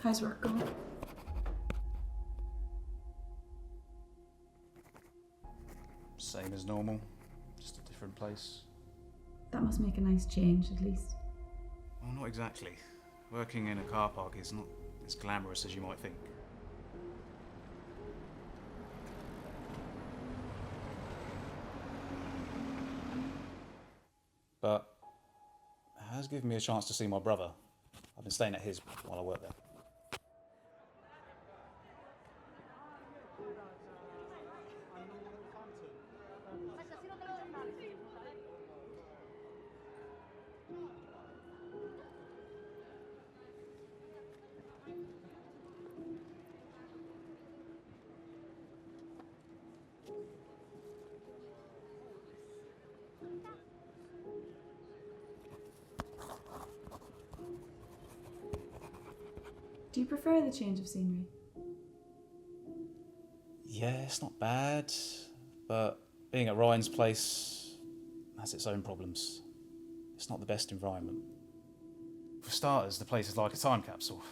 How's work going? Same as normal, just a different place. That must make a nice change, at least. Well, not exactly. Working in a car park is not as glamorous as you might think. But it has given me a chance to see my brother. I've been staying at his while I work there. Do you prefer the change of scenery? Yeah, it's not bad, but being at Ryan's place has its own problems. It's not the best environment. For starters, the place is like a time capsule.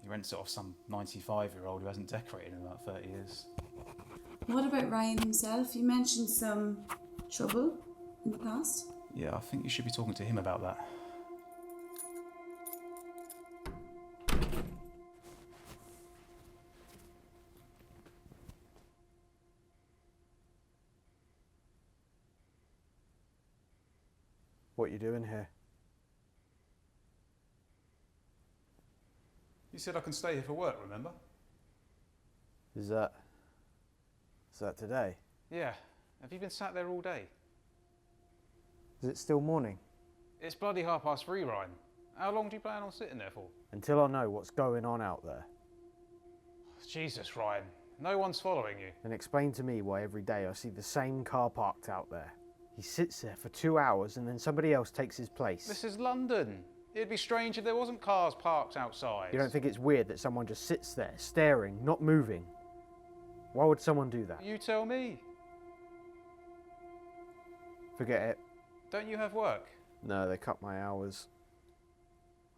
You rent it off some 95-year-old who hasn't decorated in about 30 years. What about Ryan himself? You mentioned some trouble in the past. Yeah, I think you should be talking to him about that. What you doing here? You said I can stay here for work, remember? Is that today? Yeah. Have you been sat there all day? Is it still morning? It's bloody 3:30, Ryan. How long do you plan on sitting there for? Until I know what's going on out there. Jesus, Ryan. No one's following you. And explain to me why every day I see the same car parked out there. He sits there for 2 hours and then somebody else takes his place. This is London. It'd be strange if there wasn't cars parked outside. You don't think it's weird that someone just sits there, staring, not moving? Why would someone do that? You tell me. Forget it. Don't you have work? No, they cut my hours.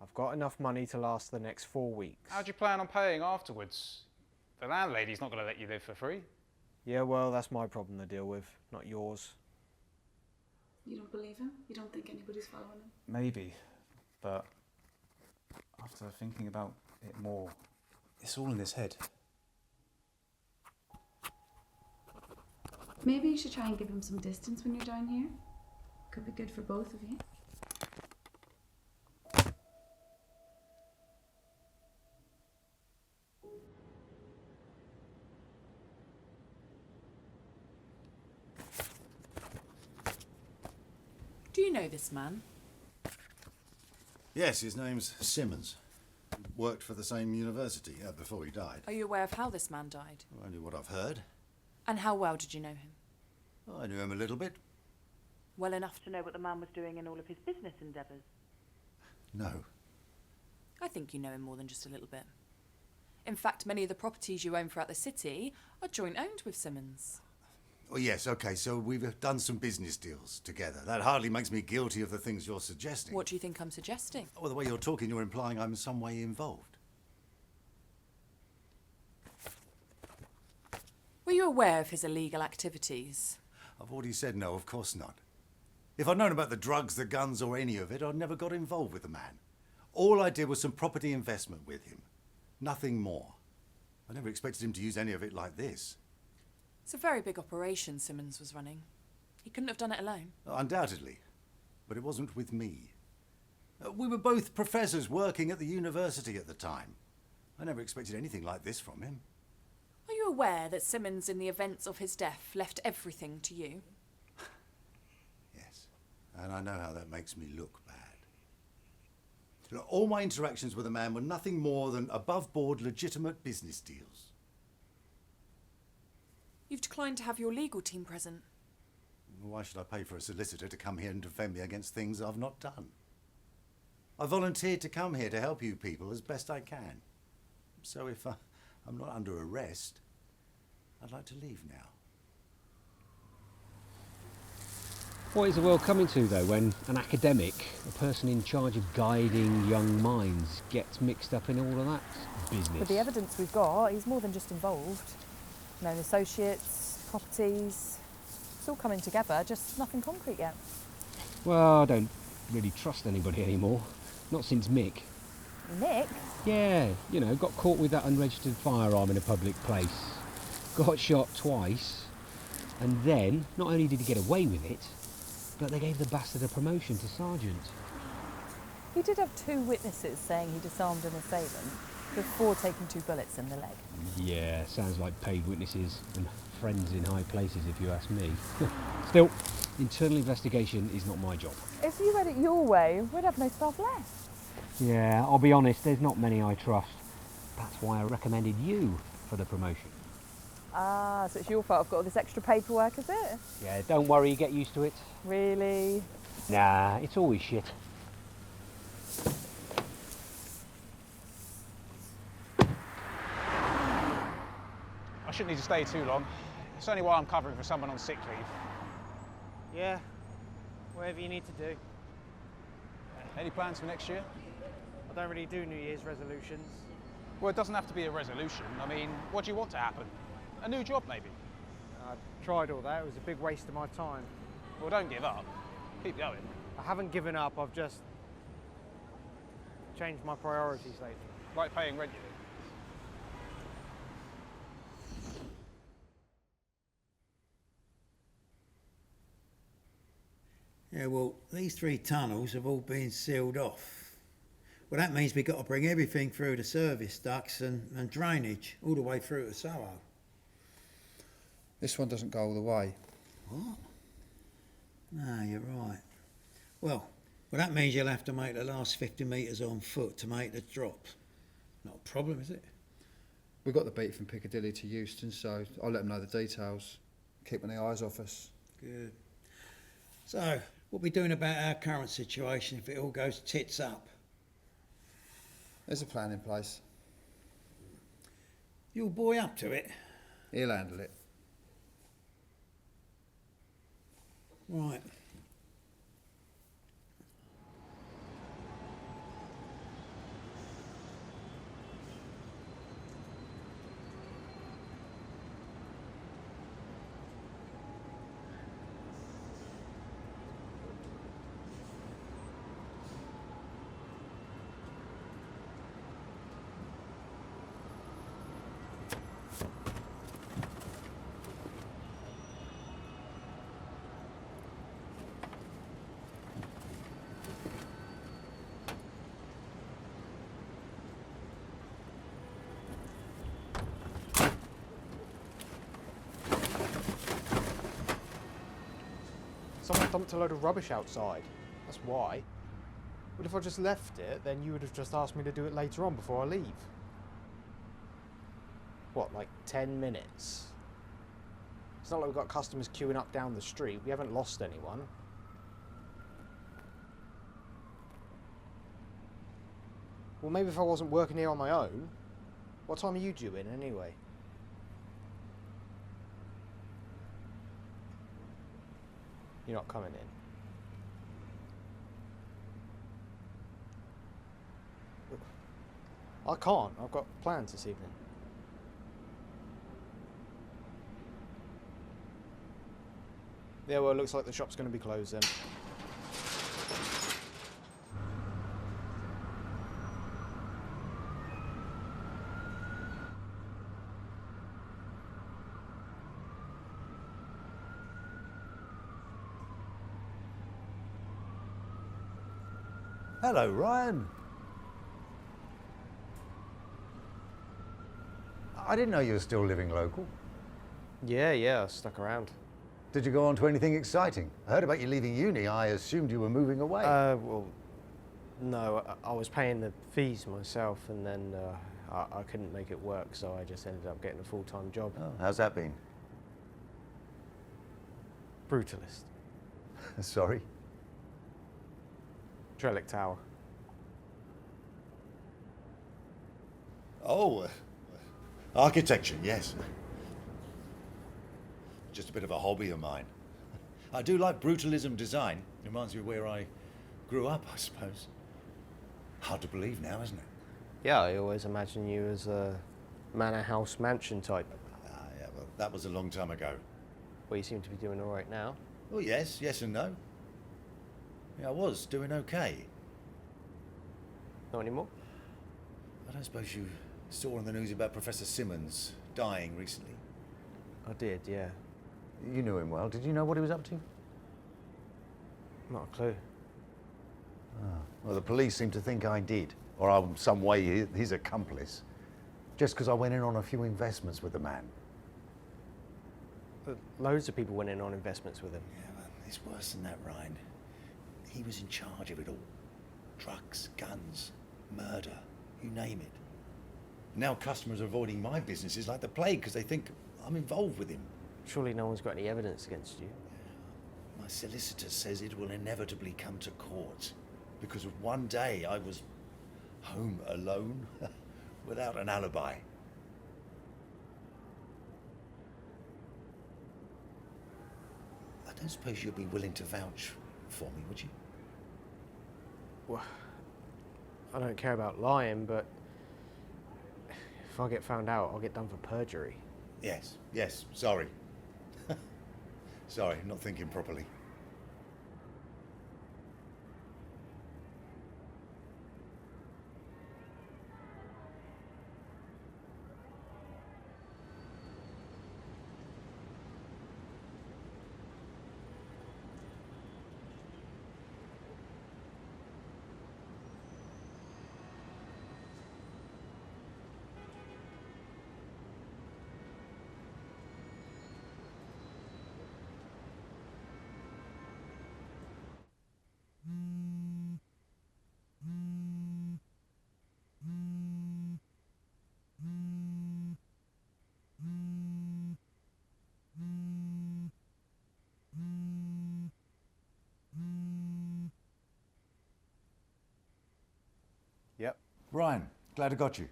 I've got enough money to last the next 4 weeks. How do you plan on paying afterwards? The landlady's not going to let you live for free. Yeah, well, that's my problem to deal with, not yours. You don't believe him? You don't think anybody's following him? Maybe, but after thinking about it more, it's all in his head. Maybe you should try and give him some distance when you're down here. Could be good for both of you. Do you know this man? Yes, his name's Simmons. Worked for the same university before he died. Are you aware of how this man died? Only what I've heard. And how well did you know him? I knew him a little bit. Well enough to know what the man was doing in all of his business endeavours? No. I think you know him more than just a little bit. In fact, many of the properties you own throughout the city are joint owned with Simmons. Oh, yes, okay, so we've done some business deals together. That hardly makes me guilty of the things you're suggesting. What do you think I'm suggesting? Well, the way you're talking, you're implying I'm in some way involved. Were you aware of his illegal activities? I've already said no, of course not. If I'd known about the drugs, the guns, or any of it, I'd never got involved with the man. All I did was some property investment with him. Nothing more. I never expected him to use any of it like this. It's a very big operation Simmons was running. He couldn't have done it alone. Undoubtedly. But it wasn't with me. We were both professors working at the university at the time. I never expected anything like this from him. Are you aware that Simmons, in the events of his death, left everything to you? Yes. And I know how that makes me look bad. Look, all my interactions with the man were nothing more than above-board, legitimate business deals. You've declined to have your legal team present. Why should I pay for a solicitor to come here and defend me against things I've not done? I volunteered to come here to help you people as best I can. So if I'm not under arrest, I'd like to leave now. What is the world coming to, though, when an academic, a person in charge of guiding young minds, gets mixed up in all of that business? With the evidence we've got, he's more than just involved. Known associates, properties, it's all coming together, just nothing concrete yet. Well, I don't really trust anybody anymore. Not since Mick. Nick? Yeah, you know, got caught with that unregistered firearm in a public place. Got shot twice. And then, not only did he get away with it, but they gave the bastard a promotion to sergeant. He did have 2 witnesses saying he disarmed an assailant before taking 2 bullets in the leg. Yeah, sounds like paid witnesses and friends in high places, if you ask me. Still, internal investigation is not my job. If you had it your way, we'd have no staff left. Yeah, I'll be honest, there's not many I trust. That's why I recommended you for the promotion. Ah, so it's your fault I've got all this extra paperwork, is it? Yeah, don't worry, get used to it. Really? Nah, it's always shit. I shouldn't need to stay too long. It's only while I'm covering for someone on sick leave. Yeah, whatever you need to do. Any plans for next year? I don't really do New Year's resolutions. Well, it doesn't have to be a resolution. I mean, what do you want to happen? A new job, maybe? I tried all that, it was a big waste of my time. Well, don't give up. Keep going. I haven't given up, I've just changed my priorities lately. Like paying rent, you Yeah, well, these 3 tunnels have all been sealed off. Well, that means we've got to bring everything through the service ducts and drainage all the way through to Soho. This one doesn't go all the way. What? No, you're right. Well, that means you'll have to make the last 50 metres on foot to make the drop. Not a problem, is it? We got the beat from Piccadilly to Euston, so I'll let them know the details. Keeping the eyes off us. Good. So, what are we doing about our current situation if it all goes tits up? There's a plan in place. Your boy up to it? He'll handle it. Right. Someone dumped a load of rubbish outside. That's why. But if I just left it, then you would have just asked me to do it later on before I leave. What, like 10 minutes? It's not like we've got customers queuing up down the street. We haven't lost anyone. Well, maybe if I wasn't working here on my own. What time are you due in anyway? You're not coming in. I can't. I've got plans this evening. Yeah, well, it looks like the shop's going to be closed then. Hello, Ryan. I didn't know you were still living local. Yeah, I stuck around. Did you go on to anything exciting? I heard about you leaving uni. I assumed you were moving away. Well, no, I was paying the fees myself, and then I couldn't make it work, so I just ended up getting a full-time job. Oh, how's that been? Brutalist. Sorry? Trellick Tower. Oh, architecture, yes. Just a bit of a hobby of mine. I do like brutalism design. Reminds me of where I grew up, I suppose. Hard to believe now, isn't it? Yeah, I always imagine you as a manor house mansion type. Yeah, well, that was a long time ago. Well, you seem to be doing all right now. Oh, yes and no. Yeah, I was doing okay. Not anymore? I don't suppose you saw on the news about Professor Simmons dying recently? I did, yeah. You knew him well. Did you know what he was up to? Not a clue. Well, the police seem to think I did, or I'm some way his accomplice, just because I went in on a few investments with the man. But loads of people went in on investments with him. Yeah, but it's worse than that, Ryan. He was in charge of it all. Drugs, guns, murder, you name it. Now customers are avoiding my businesses like the plague because they think I'm involved with him. Surely no one's got any evidence against you. My solicitor says it will inevitably come to court because of one day I was home alone without an alibi. I don't suppose you'd be willing to vouch for me, would you? Well, I don't care about lying, but if I get found out, I'll get done for perjury. Yes, sorry. Sorry, not thinking properly. Yep. Ryan, glad I got you.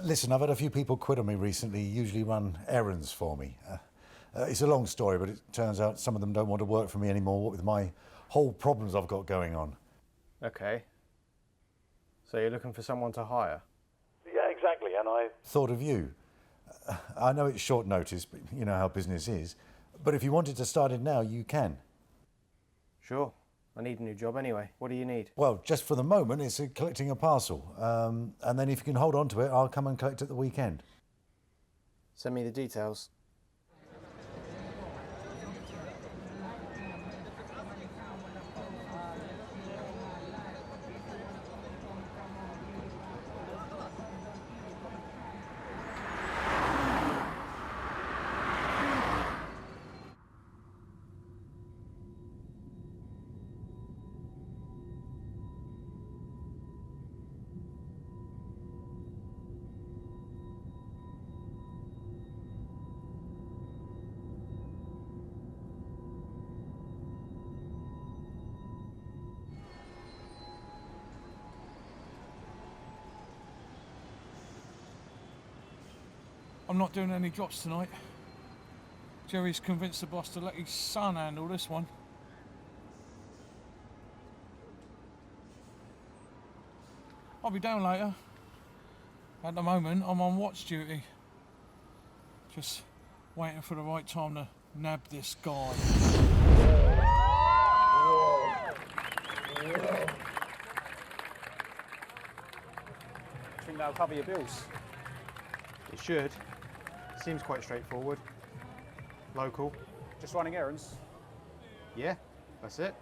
Listen, I've had a few people quit on me recently, usually run errands for me. It's a long story, but it turns out some of them don't want to work for me anymore with my whole problems I've got going on. Okay. So you're looking for someone to hire? Yeah, exactly, and I thought of you. I know it's short notice, but you know how business is. But if you wanted to start it now, you can. Sure. I need a new job anyway. What do you need? Well, just for the moment, it's collecting a parcel. And then if you can hold on to it, I'll come and collect it the weekend. Send me the details. I'm not doing any drops tonight. Jerry's convinced the boss to let his son handle this one. I'll be down later. At the moment, I'm on watch duty. Just waiting for the right time to nab this guy. Think that'll cover your bills? It should. Seems quite straightforward. Local. Just running errands? Yeah, that's it.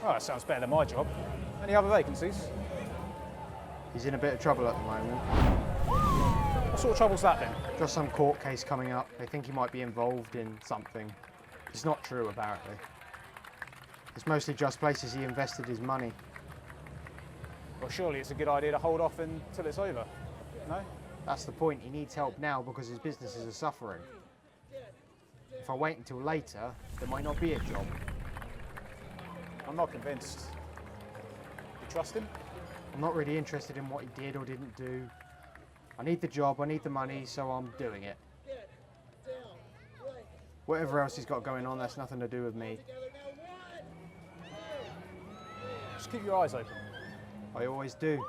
Oh, that sounds better than my job. Any other vacancies? He's in a bit of trouble at the moment. What sort of trouble's that then? Just some court case coming up. They think he might be involved in something. It's not true, apparently. It's mostly just places he invested his money. Well, surely it's a good idea to hold off until it's over, no? That's the point. He needs help now because his businesses are suffering. If I wait until later, there might not be a job. I'm not convinced. You trust him? I'm not really interested in what he did or didn't do. I need the job, I need the money, so I'm doing it. Whatever else he's got going on, that's nothing to do with me. Just keep your eyes open. I always do.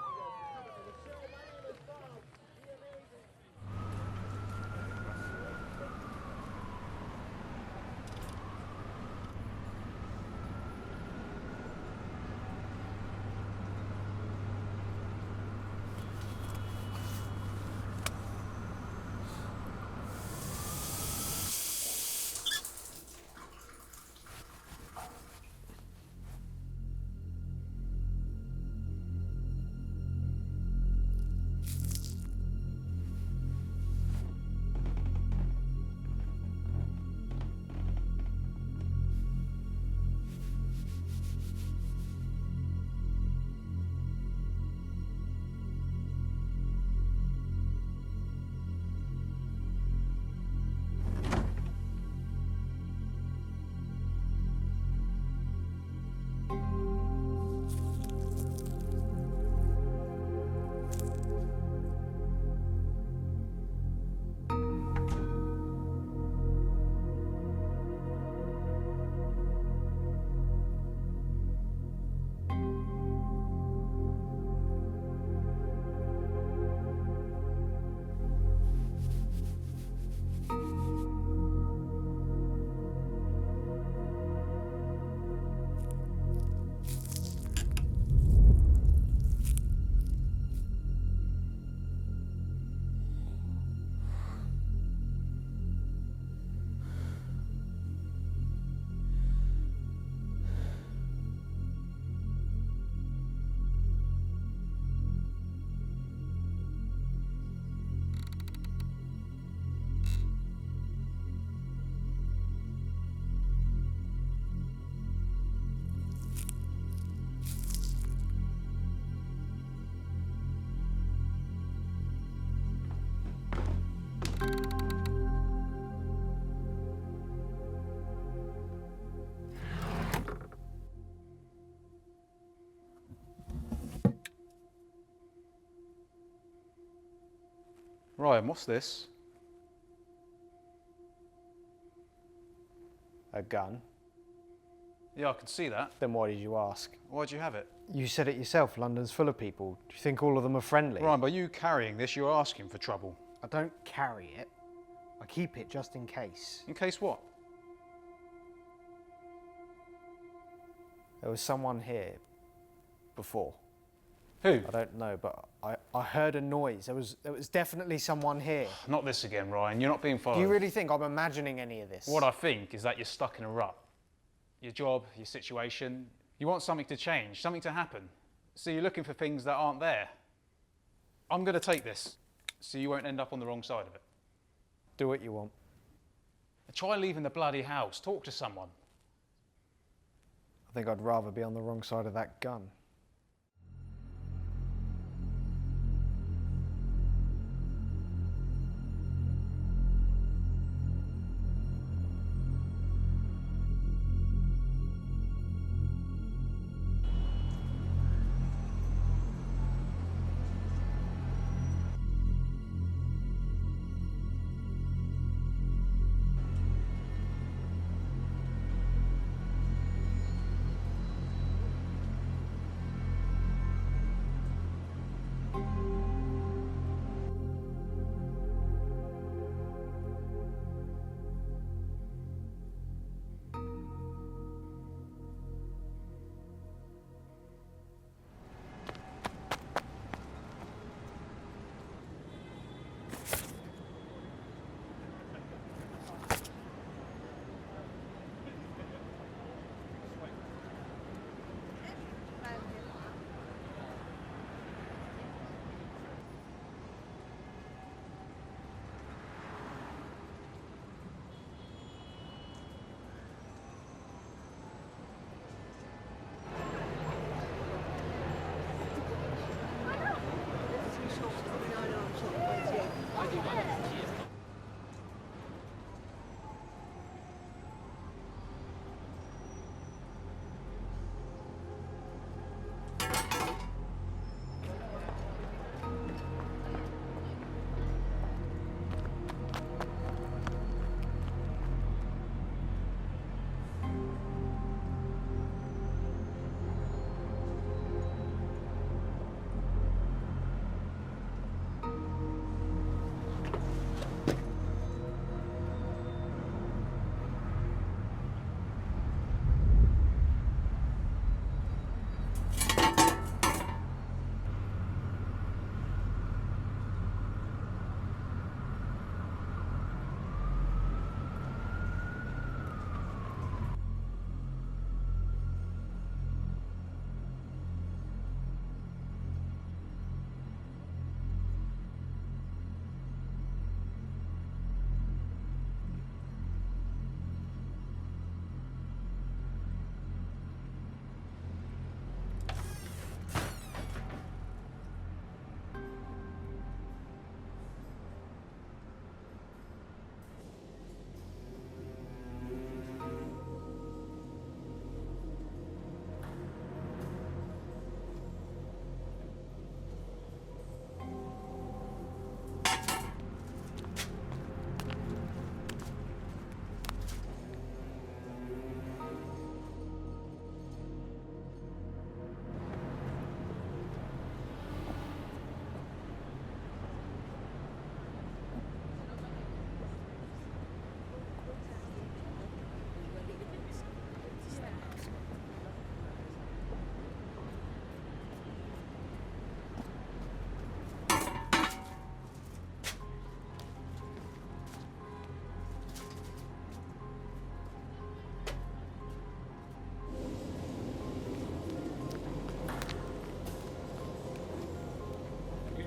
Ryan, what's this? A gun? Yeah, I can see that. Then why did you ask? Why'd you have it? You said it yourself, London's full of people. Do you think all of them are friendly? Ryan, by you carrying this, you're asking for trouble. I don't carry it. I keep it just in case. In case what? There was someone here before. Who? I don't know, but I heard a noise. There was definitely someone here. Not this again, Ryan. You're not being followed. Do you really think I'm imagining any of this? What I think is that you're stuck in a rut. Your job, your situation. You want something to change, something to happen. So you're looking for things that aren't there. I'm going to take this, so you won't end up on the wrong side of it. Do what you want. Try leaving the bloody house. Talk to someone. I think I'd rather be on the wrong side of that gun.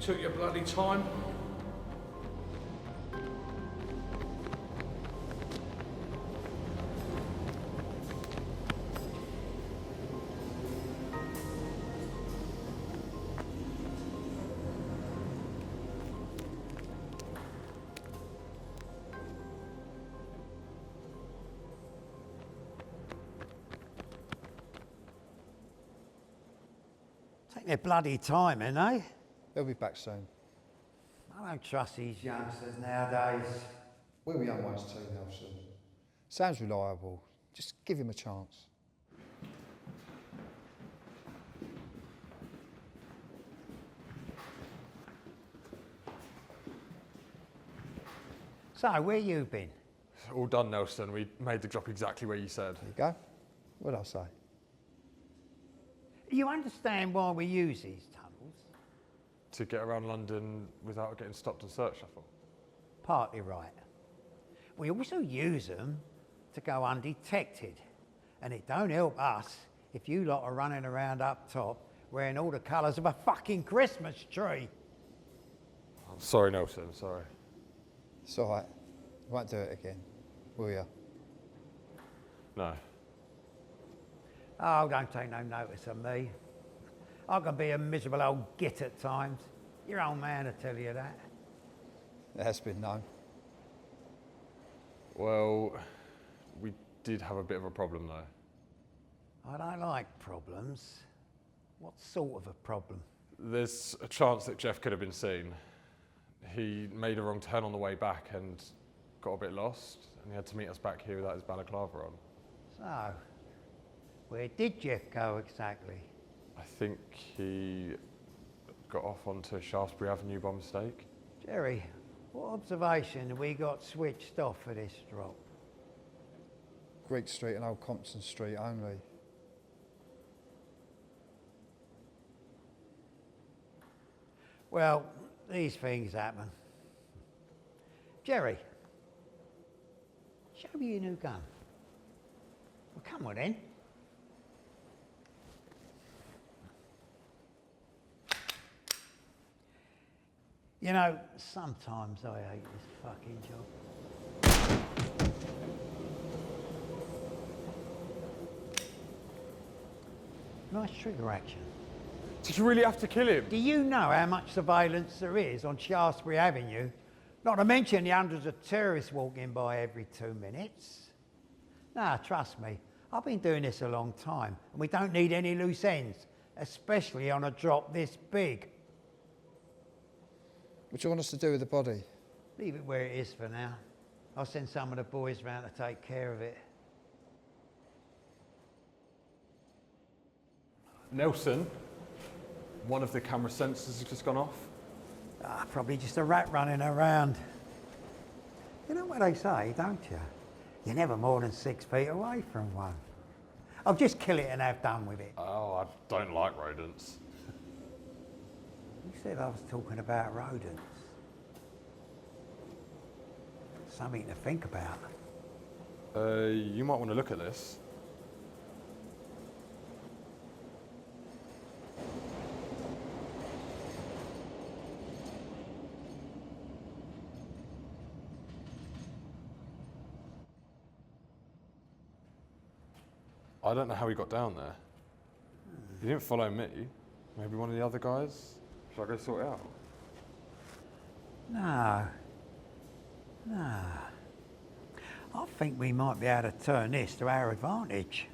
took your bloody time. Take their bloody time, eh? They'll be back soon. I don't trust these youngsters nowadays. We were young ones too, Nelson. Sounds reliable. Just give him a chance. So, where you been? All done, Nelson. We made the drop exactly where you said. There you go. What'd I say? You understand why we use these tunnels? To get around London without getting stopped and searched, I thought. Partly right. We also use them to go undetected. And it don't help us if you lot are running around up top wearing all the colours of a fucking Christmas tree. I'm sorry, Nelson, sorry. It's all right. Won't do it again, will you? No. Oh, don't take no notice of me. I can be a miserable old git at times. Your old man will tell you that. It has been known. Well, we did have a bit of a problem, though. I don't like problems. What sort of a problem? There's a chance that Jeff could have been seen. He made a wrong turn on the way back and got a bit lost, and he had to meet us back here without his balaclava on. So, where did Jeff go exactly? I think he got off onto Shaftesbury Avenue by mistake. Jerry, what observation have we got switched off for this drop? Greek Street and Old Compton Street only. Well, these things happen. Jerry, show me your new gun. Well, come on then. You know, sometimes I hate this fucking job. Nice trigger action. Did you really have to kill him? Do you know how much surveillance there is on Shaftesbury Avenue? Not to mention the hundreds of tourists walking by every 2 minutes. Nah, trust me, I've been doing this a long time, and we don't need any loose ends, especially on a drop this big. What do you want us to do with the body? Leave it where it is for now. I'll send some of the boys round to take care of it. Nelson, one of the camera sensors has just gone off. Ah, probably just a rat running around. You know what they say, don't you? You're never more than 6 feet away from one. I'll just kill it and have done with it. Oh, I don't like rodents. You said I was talking about rodents. Something to think about. You might want to look at this. I don't know how he got down there. He didn't follow me. Maybe one of the other guys? Shall I go sort it out? No. No. I think we might be able to turn this to our advantage.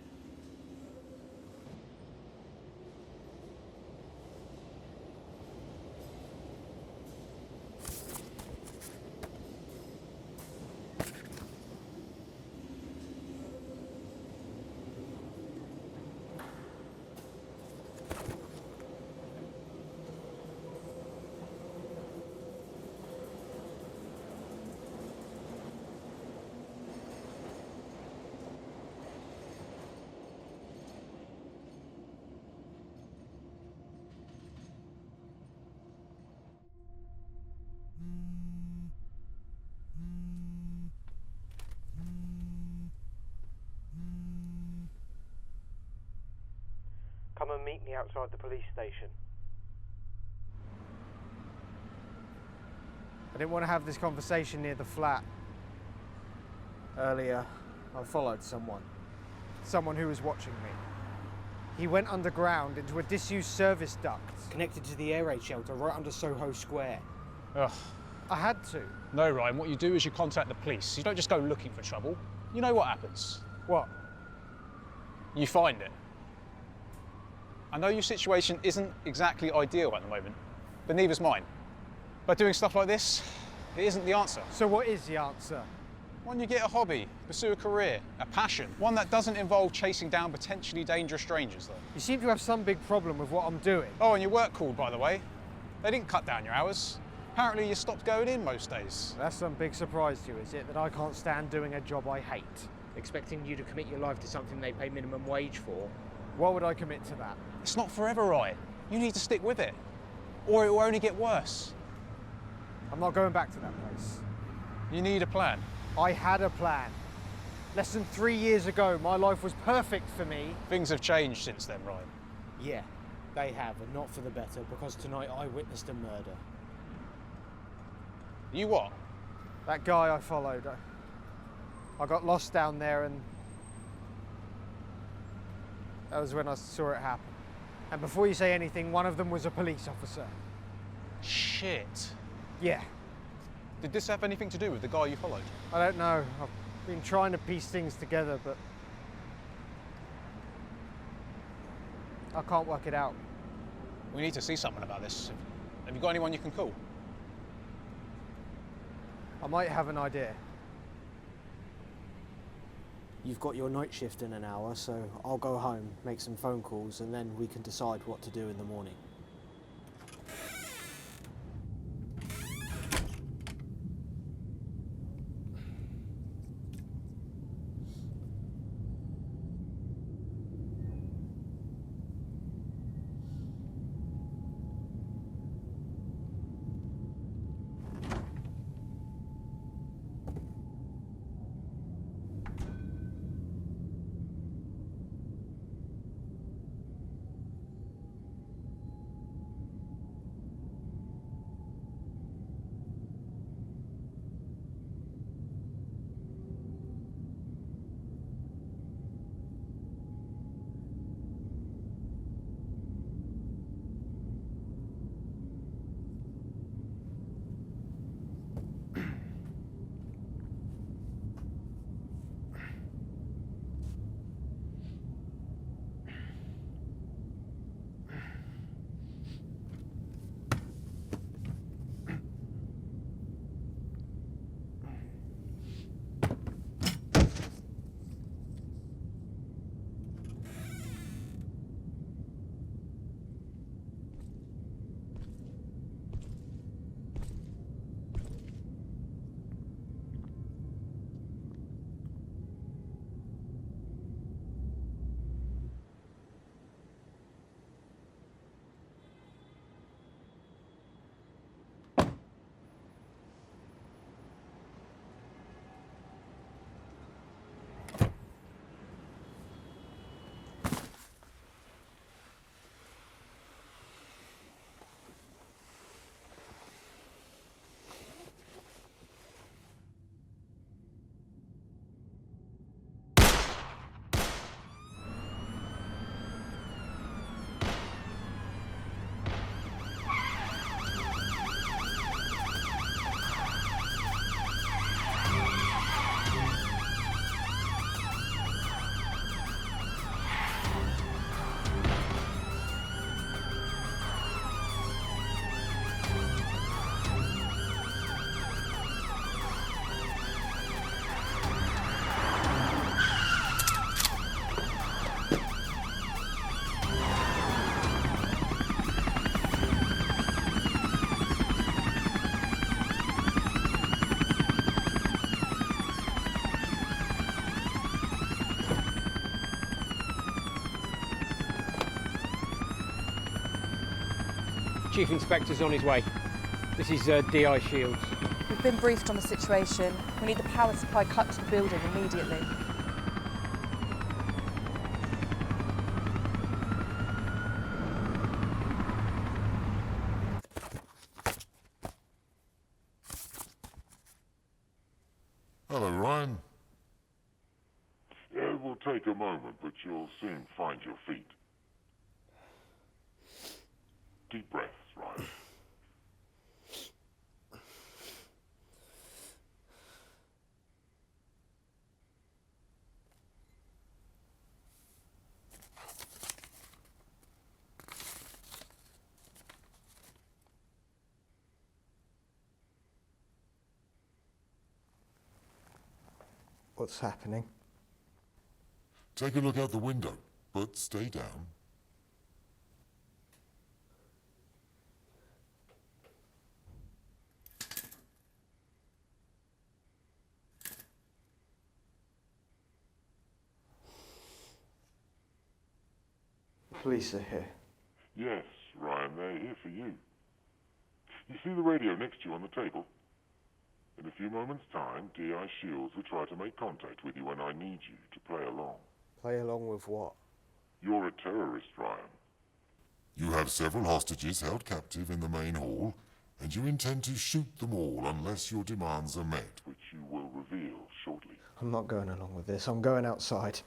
Come and meet me outside the police station. I didn't want to have this conversation near the flat. Earlier, I followed someone who was watching me. He went underground into a disused service duct connected to the air raid shelter right under Soho Square. Ugh. I had to. No, Ryan, what you do is you contact the police. You don't just go looking for trouble. You know what happens. What? You find it. I know your situation isn't exactly ideal at the moment, but neither's mine. But doing stuff like this, it isn't the answer. So what is the answer? One, you get a hobby, pursue a career, a passion. One that doesn't involve chasing down potentially dangerous strangers, though. You seem to have some big problem with what I'm doing. Oh, and your work called, by the way. They didn't cut down your hours. Apparently you stopped going in most days. That's some big surprise to you, is it? That I can't stand doing a job I hate? Expecting you to commit your life to something they pay minimum wage for? Why would I commit to that? It's not forever, Ryan. You need to stick with it, or it will only get worse. I'm not going back to that place. You need a plan. I had a plan. Less than 3 years ago, my life was perfect for me. Things have changed since then, Ryan. Yeah, they have, and not for the better, because tonight I witnessed a murder. You what? That guy I followed. I got lost down there, and that was when I saw it happen. And before you say anything, one of them was a police officer. Shit. Yeah. Did this have anything to do with the guy you followed? I don't know. I've been trying to piece things together, but I can't work it out. We need to see someone about this. Have you got anyone you can call? I might have an idea. You've got your night shift in an hour, so I'll go home, make some phone calls, and then we can decide what to do in the morning. Chief Inspector's on his way. This is DI Shields. We've been briefed on the situation. We need the power supply cut to the building immediately. Hello, Ryan. It will take a moment, but you'll soon find your feet. Deep breaths, Ryan. What's happening? Take a look out the window, but stay down. Police are here. Yes, Ryan, they're here for you. You see the radio next to you on the table? In a few moments' time, D.I. Shields will try to make contact with you when I need you to play along. Play along with what? You're a terrorist, Ryan. You have several hostages held captive in the main hall, and you intend to shoot them all unless your demands are met. Which you will reveal shortly. I'm not going along with this. I'm going outside.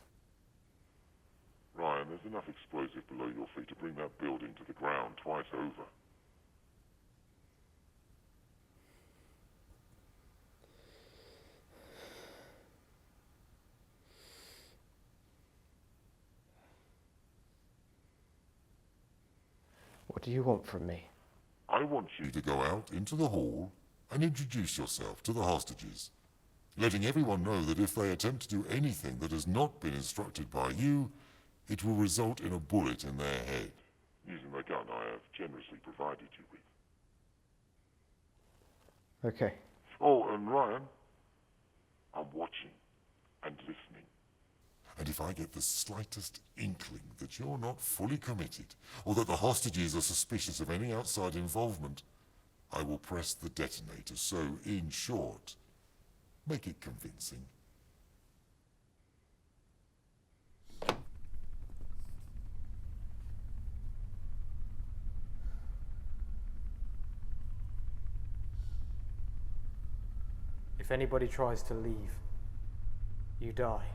Ryan, there's enough explosive below your feet to bring that building to the ground twice over. What do you want from me? I want you to go out into the hall and introduce yourself to the hostages, letting everyone know that if they attempt to do anything that has not been instructed by you, it will result in a bullet in their head. Using the gun I have generously provided you with. Okay. Oh, and Ryan, I'm watching and listening. And if I get the slightest inkling that you're not fully committed, or that the hostages are suspicious of any outside involvement, I will press the detonator. So, in short, make it convincing. If anybody tries to leave, you die.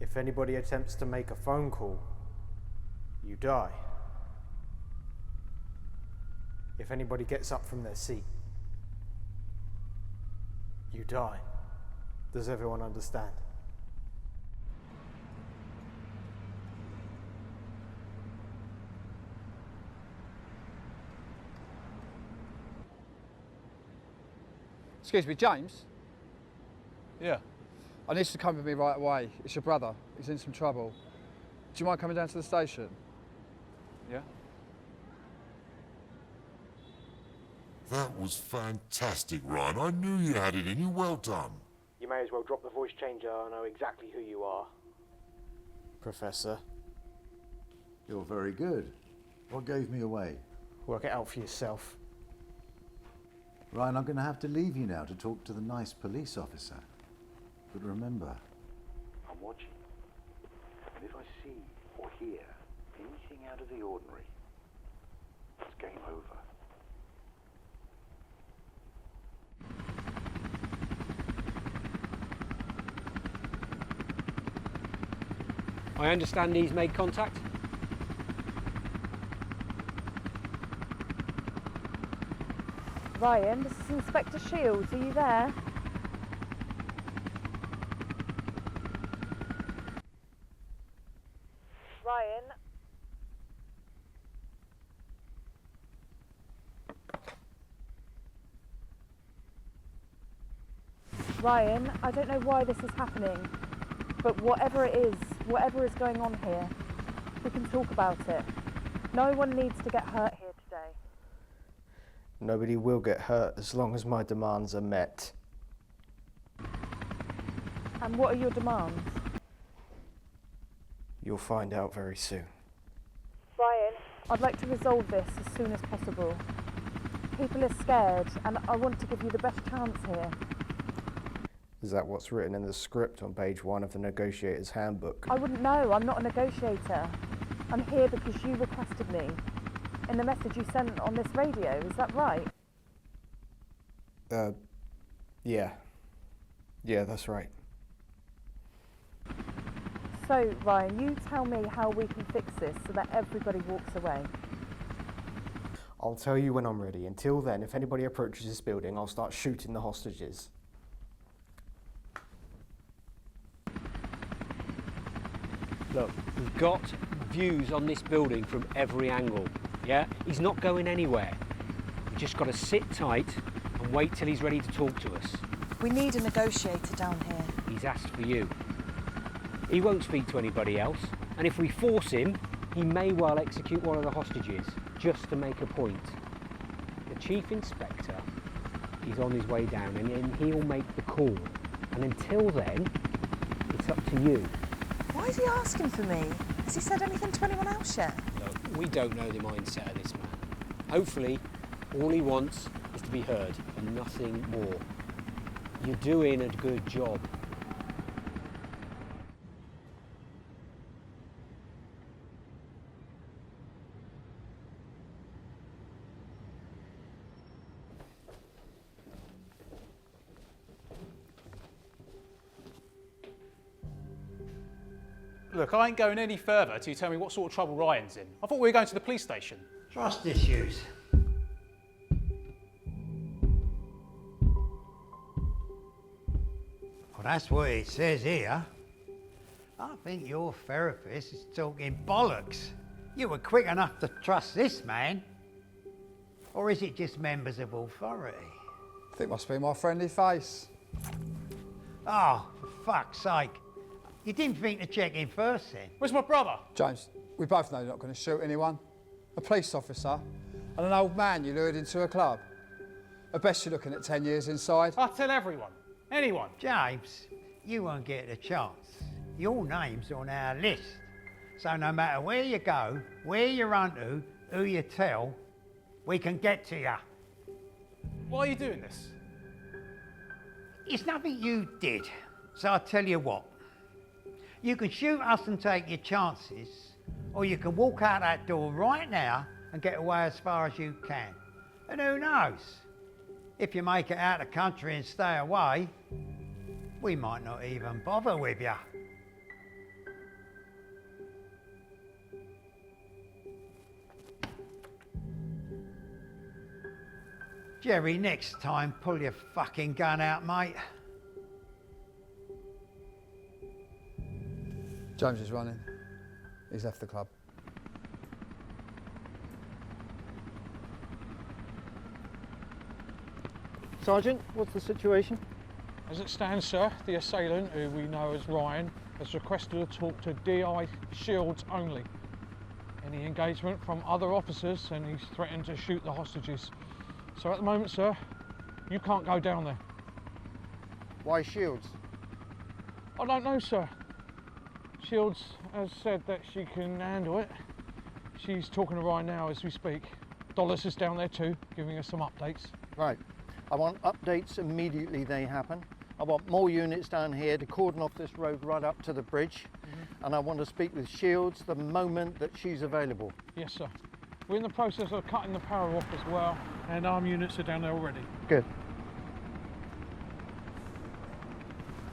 If anybody attempts to make a phone call, you die. If anybody gets up from their seat, you die. Does everyone understand? Excuse me, James? Yeah. I need you to come with me right away. It's your brother. He's in some trouble. Do you mind coming down to the station? Yeah. That was fantastic, Ryan. I knew you had it in you. Well done. You may as well drop the voice changer. I know exactly who you are. Professor. You're very good. What gave me away? Work it out for yourself. Ryan, I'm going to have to leave you now to talk to the nice police officer. But remember, I'm watching. And if I see or hear anything out of the ordinary, it's game over. I understand he's made contact. Ryan, this is Inspector Shields. Are you there? Ryan? Ryan, I don't know why this is happening, but whatever it is, whatever is going on here, we can talk about it. No one needs to get hurt here today. Nobody will get hurt as long as my demands are met. And what are your demands? You'll find out very soon. Ryan, I'd like to resolve this as soon as possible. People are scared, and I want to give you the best chance here. Is that what's written in the script on page 1 of the Negotiator's Handbook? I wouldn't know. I'm not a negotiator. I'm here because you requested me in the message you sent on this radio. Is that right? Yeah. Yeah, that's right. So, Ryan, you tell me how we can fix this so that everybody walks away. I'll tell you when I'm ready. Until then, if anybody approaches this building, I'll start shooting the hostages. Look, we've got views on this building from every angle, yeah? He's not going anywhere. We've just got to sit tight and wait till he's ready to talk to us. We need a negotiator down here. He's asked for you. He won't speak to anybody else, and if we force him, he may well execute one of the hostages, just to make a point. The Chief Inspector is on his way down, and he'll make the call. And until then, it's up to you. Why is he asking for me? Has he said anything to anyone else yet? Look, we don't know the mindset of this man. Hopefully, all he wants is to be heard, and nothing more. You're doing a good job. Look, I ain't going any further till you tell me what sort of trouble Ryan's in. I thought we were going to the police station. Trust issues. Well, that's what it says here. I think your therapist is talking bollocks. You were quick enough to trust this man. Or is it just members of authority? I think it must be my friendly face. Oh, for fuck's sake. You didn't think to check in first then? Where's my brother? James, we both know you're not going to shoot anyone. A police officer and an old man you lured into a club. I bet you're looking at 10 years inside. I'll tell everyone. Anyone. James, you won't get a chance. Your name's on our list. So no matter where you go, where you run to, who you tell, we can get to you. Why are you doing this? It's nothing you did. So I'll tell you what. You can shoot us and take your chances, or you can walk out that door right now and get away as far as you can. And who knows? If you make it out of the country and stay away, we might not even bother with you. Jerry, next time, pull your fucking gun out, mate. James is running. He's left the club. Sergeant, what's the situation? As it stands, sir, the assailant, who we know as Ryan, has requested a talk to DI Shields only. Any engagement from other officers, and he's threatened to shoot the hostages. So at the moment, sir, you can't go down there. Why Shields? I don't know, sir. Shields has said that she can handle it. She's talking to Ryan now as we speak. Dollis is down there too, giving us some updates. Right. I want updates immediately they happen. I want more units down here to cordon off this road right up to the bridge. And I want to speak with Shields the moment that she's available. Yes, sir. We're in the process of cutting the power off as well, and armed units are down there already. Good.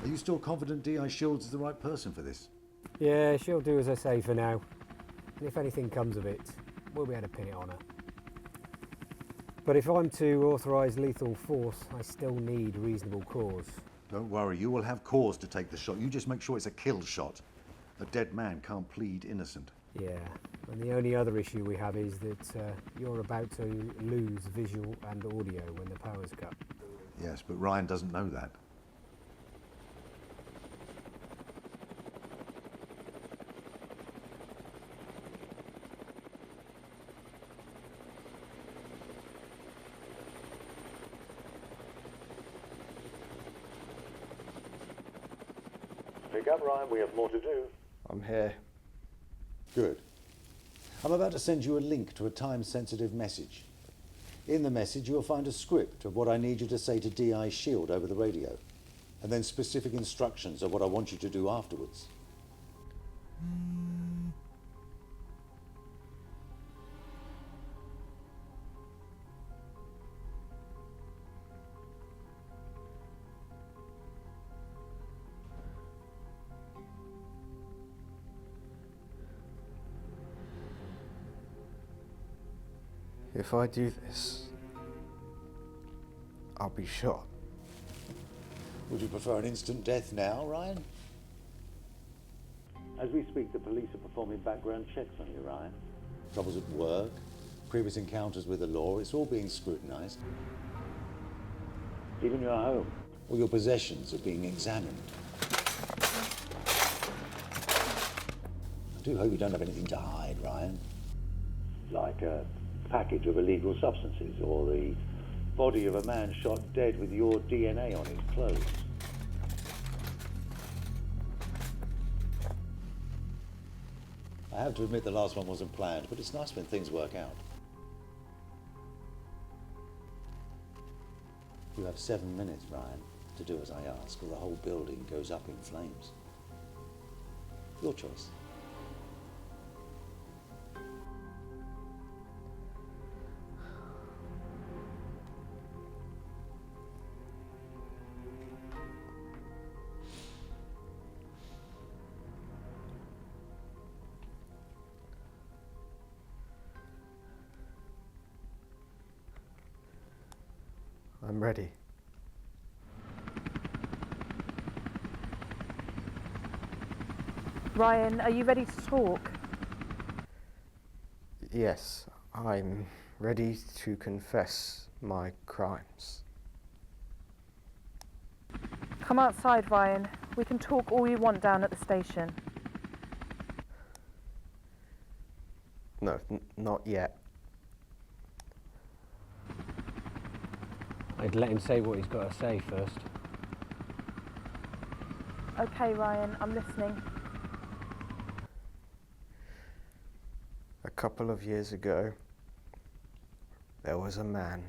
Are you still confident D.I. Shields is the right person for this? Yeah, she'll do as I say for now. And if anything comes of it, we'll be able to pin it on her. But if I'm to authorise lethal force, I still need reasonable cause. Don't worry, you will have cause to take the shot. You just make sure it's a kill shot. A dead man can't plead innocent. Yeah, and the only other issue we have is that you're about to lose visual and audio when the power's cut. Yes, but Ryan doesn't know that. Pick up, Ryan. We have more to do. I'm here. Good. I'm about to send you a link to a time-sensitive message. In the message, you'll find a script of what I need you to say to D.I. Shield over the radio, and then specific instructions of what I want you to do afterwards. If I do this, I'll be shot. Would you prefer an instant death now, Ryan? As we speak, the police are performing background checks on you, Ryan. Troubles at work, previous encounters with the law, it's all being scrutinised. Even your home. All your possessions are being examined. I do hope you don't have anything to hide, Ryan. Like a package of illegal substances or the body of a man shot dead with your DNA on his clothes. I have to admit the last one wasn't planned, but it's nice when things work out. You have 7 minutes, Ryan, to do as I ask, or the whole building goes up in flames. Your choice. I'm ready. Ryan, are you ready to talk? Yes, I'm ready to confess my crimes. Come outside, Ryan. We can talk all you want down at the station. No, not yet. I'd let him say what he's got to say first. Okay, Ryan, I'm listening. A couple of years ago, there was a man.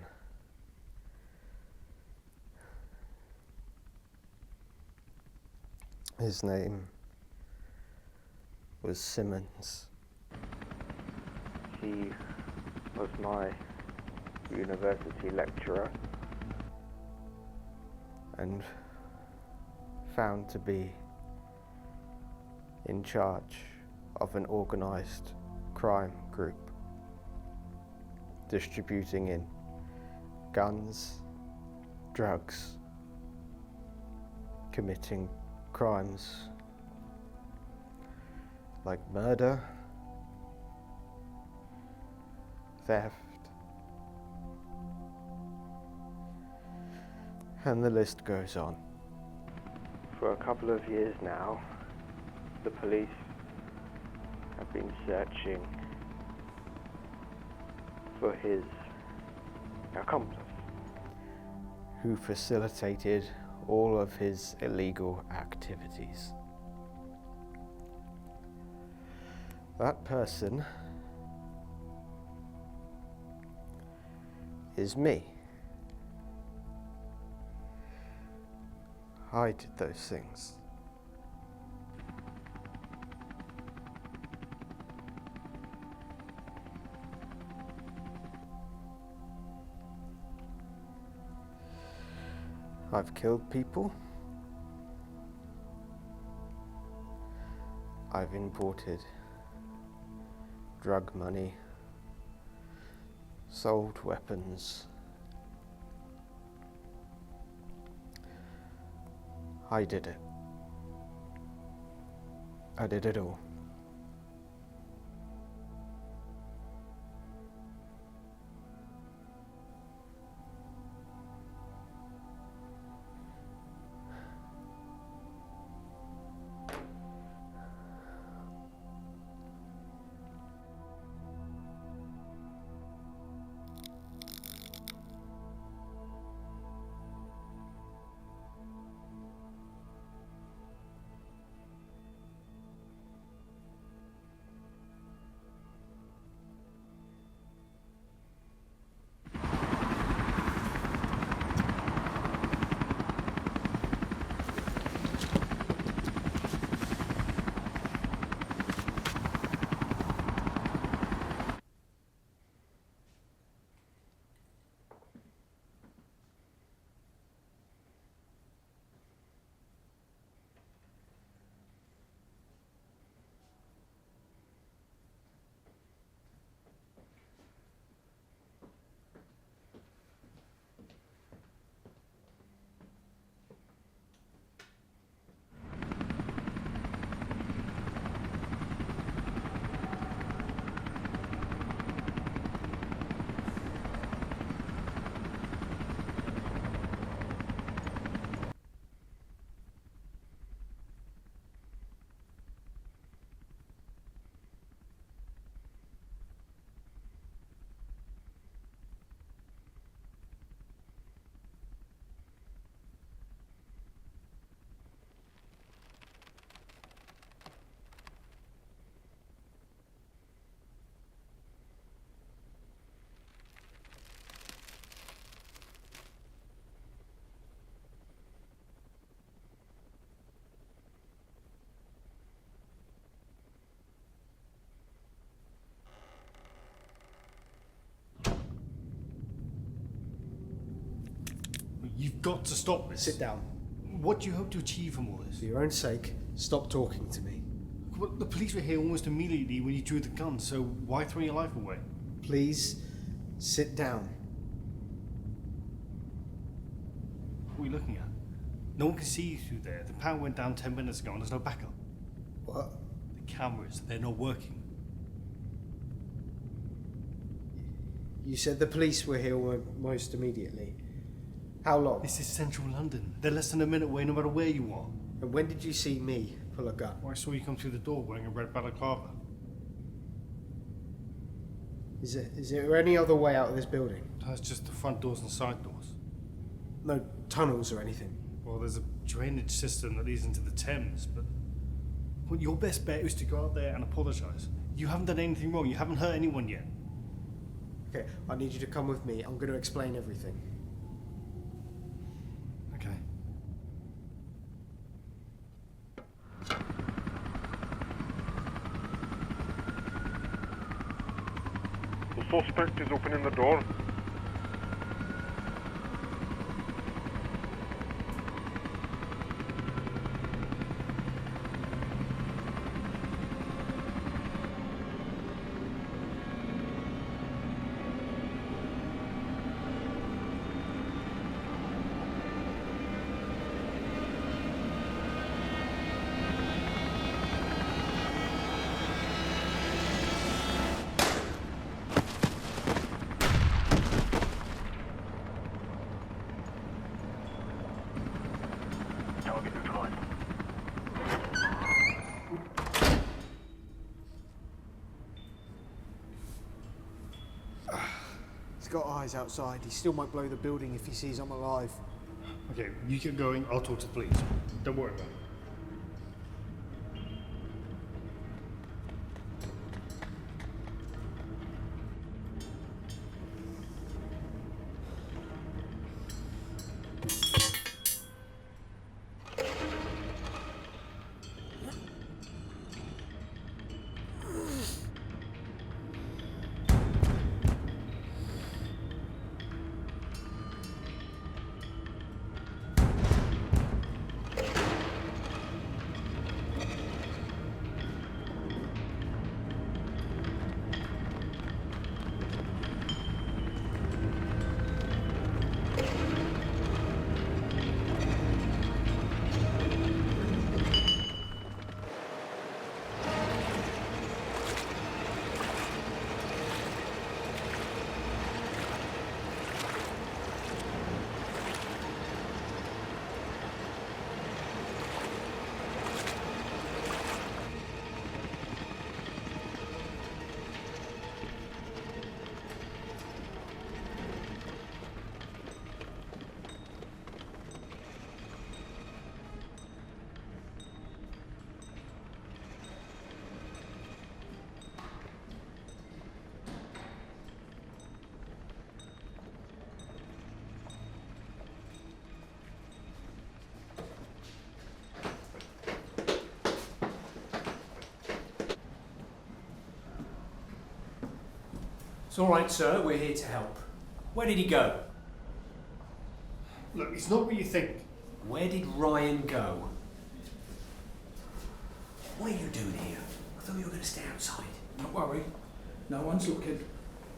His name was Simmons. He was my university lecturer and found to be in charge of an organised crime group, distributing in guns, drugs, committing crimes like murder, theft, and the list goes on. For a couple of years now, the police have been searching for his accomplice, who facilitated all of his illegal activities. That person is me. I did those things. I've killed people. I've imported drug money, sold weapons. I did it. I did it all. You've got to stop this. Sit down. What do you hope to achieve from all this? For your own sake, stop talking to me. Well, the police were here almost immediately when you drew the gun, so why throw your life away? Please, sit down. What are you looking at? No one can see you through there. The power went down 10 minutes ago and there's no backup. What? The cameras, they're not working. You said the police were here almost immediately. How long? This is central London. They're less than a minute away no matter where you are. And when did you see me pull a gun? Well, I saw you come through the door wearing a red balaclava. Is there any other way out of this building? That's just the front doors and side doors. No tunnels or anything? Well, there's a drainage system that leads into the Thames, but well, your best bet is to go out there and apologise. You haven't done anything wrong. You haven't hurt anyone yet. Okay, I need you to come with me. I'm going to explain everything. Okay. The suspect is opening the door. Got eyes outside. He still might blow the building if he sees I'm alive. Okay, you keep going. I'll talk to the police. Don't worry about it. It's all right, sir. We're here to help. Where did he go? Look, it's not what you think. Where did Ryan go? What are you doing here? I thought you were going to stay outside. Don't worry. No one's looking.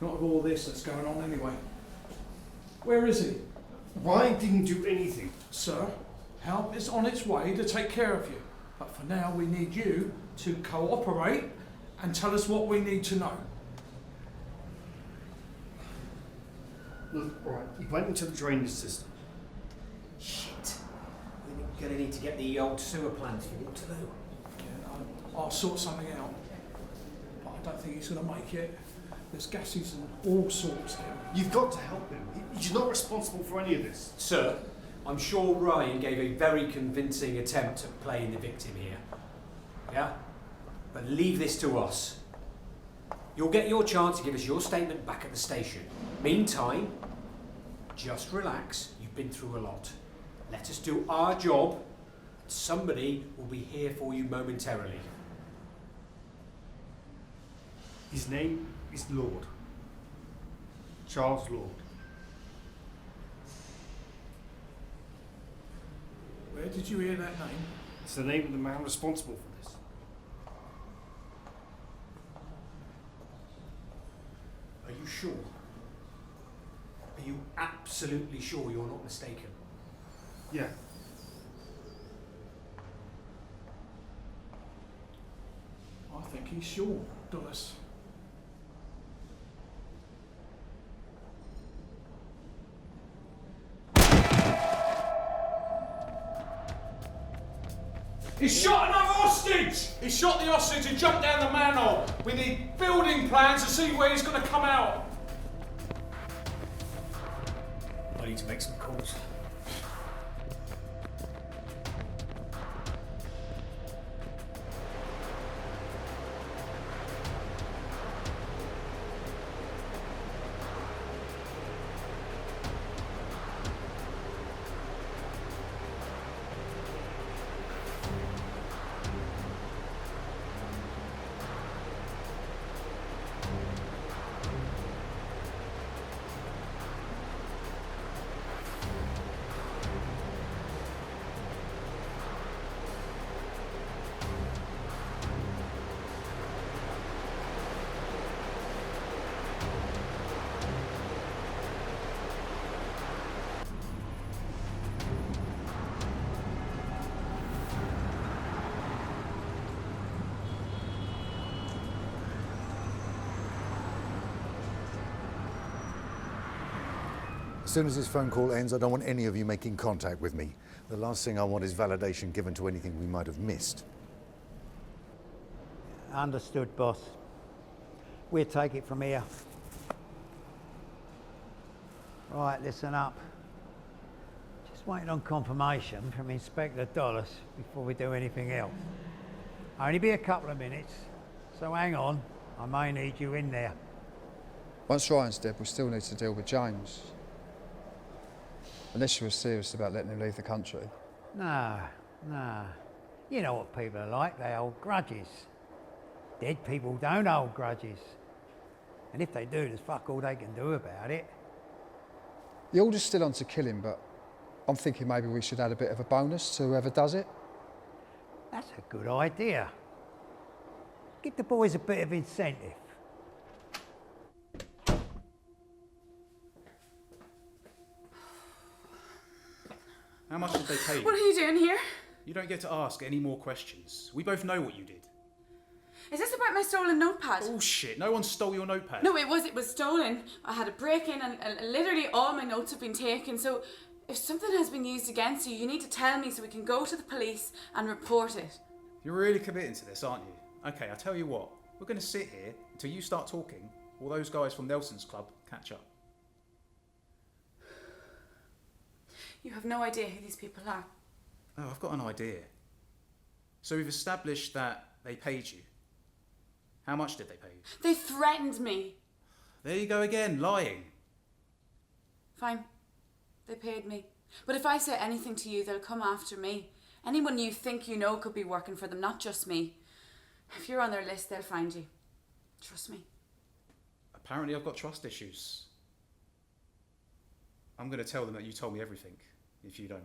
Not with all this that's going on anyway. Where is he? Ryan didn't do anything. Sir, help is on its way to take care of you. But for now, we need you to cooperate and tell us what we need to know. Look, alright, he went into the drainage system. Shit. We're going to need to get the old sewer plans for Waterloo. Yeah, I'll sort something out. But I don't think he's going to make it. There's gases and all sorts here. You've got to help him. He's not responsible for any of this. Sir, I'm sure Ryan gave a very convincing attempt at playing the victim here. Yeah? But leave this to us. You'll get your chance to give us your statement back at the station. Meantime, just relax. You've been through a lot. Let us do our job, and somebody will be here for you momentarily. His name is Lord. Charles Lord. Where did you hear that name? It's the name of the man responsible for this. Are you sure? Are you absolutely sure you're not mistaken? Yeah. I think he's sure, Dulles. He shot another hostage! He shot the hostage and jumped down the manhole. We need building plans to see where he's going to come out. I need to make some calls. As soon as this phone call ends, I don't want any of you making contact with me. The last thing I want is validation given to anything we might have missed. Understood, boss. We'll take it from here. Right, listen up. Just waiting on confirmation from Inspector Dulles before we do anything else. Only be a couple of minutes, so hang on. I may need you in there. Once Ryan's dead, we still need to deal with James. Unless you were serious about letting him leave the country. No. You know what people are like, they hold grudges. Dead people don't hold grudges. And if they do, there's fuck all they can do about it. The order's still on to kill him, but I'm thinking maybe we should add a bit of a bonus to whoever does it. That's a good idea. Give the boys a bit of incentive. How much did they pay you? What are you doing here? You don't get to ask any more questions. We both know what you did. Is this about my stolen notepad? Bullshit. No one stole your notepad. No, it was stolen. I had a break-in and literally all my notes have been taken. So if something has been used against you, you need to tell me so we can go to the police and report it. You're really committing to this, aren't you? Okay, I'll tell you what. We're going to sit here until you start talking, or those guys from Nelson's club catch up. You have no idea who these people are. Oh, I've got an idea. So we've established that they paid you. How much did they pay you? They threatened me. There you go again, lying. Fine. They paid me. But if I say anything to you, they'll come after me. Anyone you think you know could be working for them, not just me. If you're on their list, they'll find you. Trust me. Apparently I've got trust issues. I'm going to tell them that you told me everything, if you don't.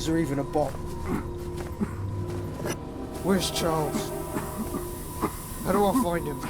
is there even a bot? Where's Charles? How do I find him?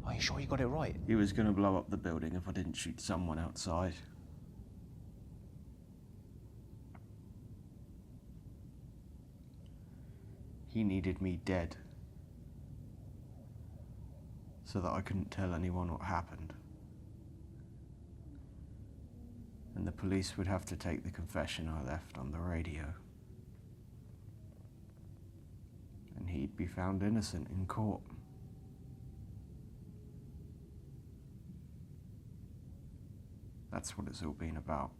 Are you sure you got it right? He was going to blow up the building if I didn't shoot someone outside. He needed me dead so that I couldn't tell anyone what happened. And the police would have to take the confession I left on the radio. And he'd be found innocent in court. That's what it's all been about.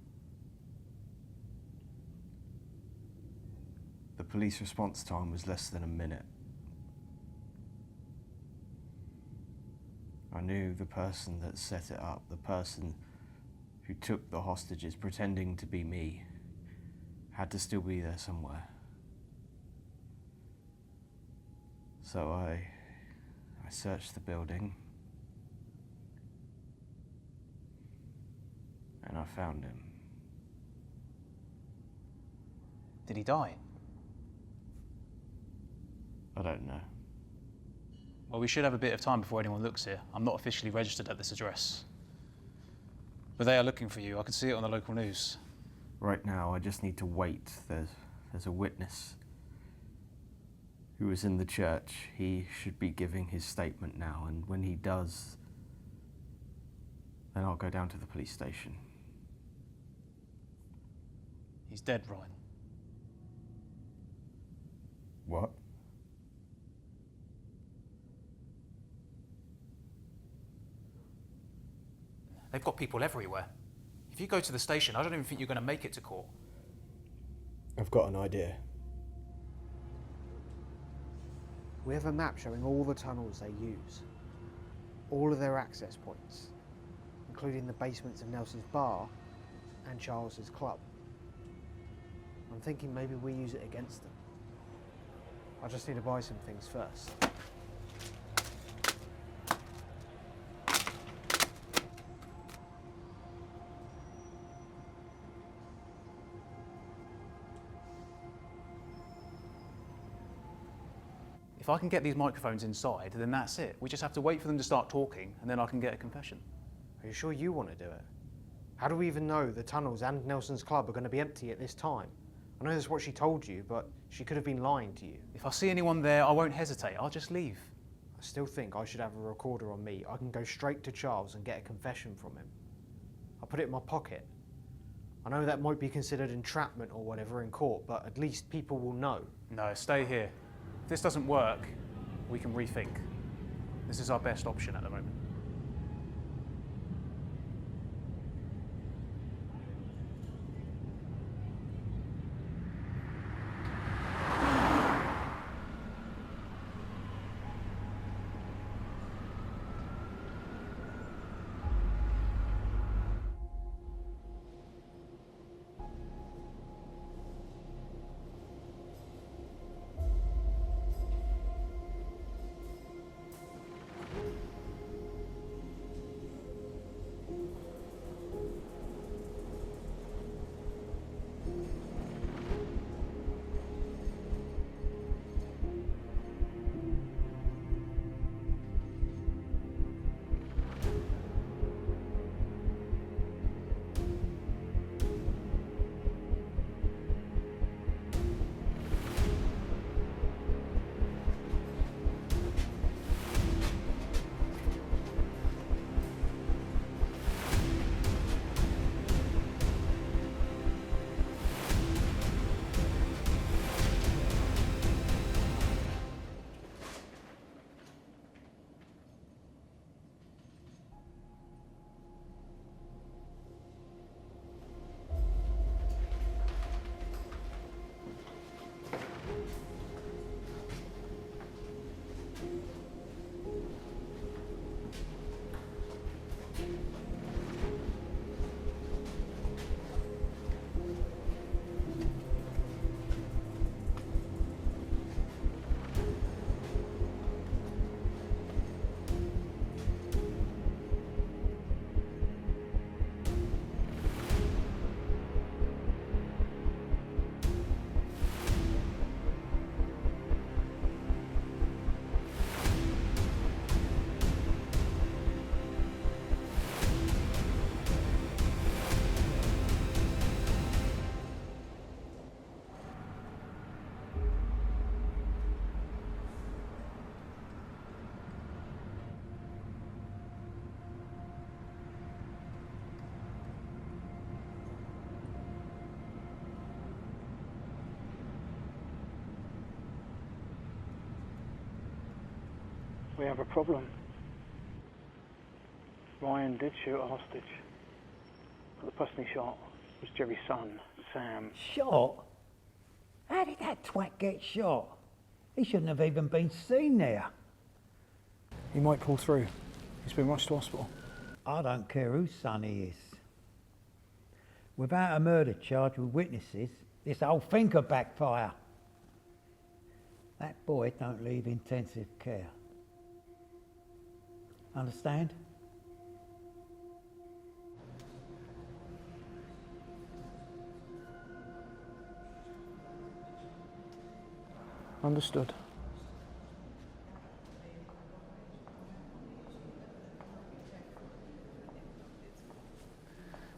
The police response time was less than a minute. I knew the person that set it up, the person who took the hostages pretending to be me, had to still be there somewhere. So I searched the building, and I found him. Did he die? I don't know. Well, we should have a bit of time before anyone looks here. I'm not officially registered at this address. But they are looking for you. I can see it on the local news. Right now, I just need to wait. There's a witness who was in the church. He should be giving his statement now, and when he does, then I'll go down to the police station. He's dead, Ryan. What? They've got people everywhere. If you go to the station, I don't even think you're going to make it to court. I've got an idea. We have a map showing all the tunnels they use, all of their access points, including the basements of Nelson's bar and Charles's club. I'm thinking maybe we use it against them. I just need to buy some things first. If I can get these microphones inside, then that's it. We just have to wait for them to start talking, and then I can get a confession. Are you sure you want to do it? How do we even know the tunnels and Nelson's club are going to be empty at this time? I know that's what she told you, but she could have been lying to you. If I see anyone there, I won't hesitate. I'll just leave. I still think I should have a recorder on me. I can go straight to Charles and get a confession from him. I'll put it in my pocket. I know that might be considered entrapment or whatever in court, but at least people will know. No, stay here. If this doesn't work, we can rethink. This is our best option at the moment. We have a problem. Ryan did shoot a hostage. But the person he shot was Jerry's son, Sam. Shot? How did that twat get shot? He shouldn't have even been seen there. He might pull through. He's been rushed to hospital. I don't care whose son he is. Without a murder charge with witnesses, this whole thing could backfire. That boy don't leave intensive care. Understand? Understood.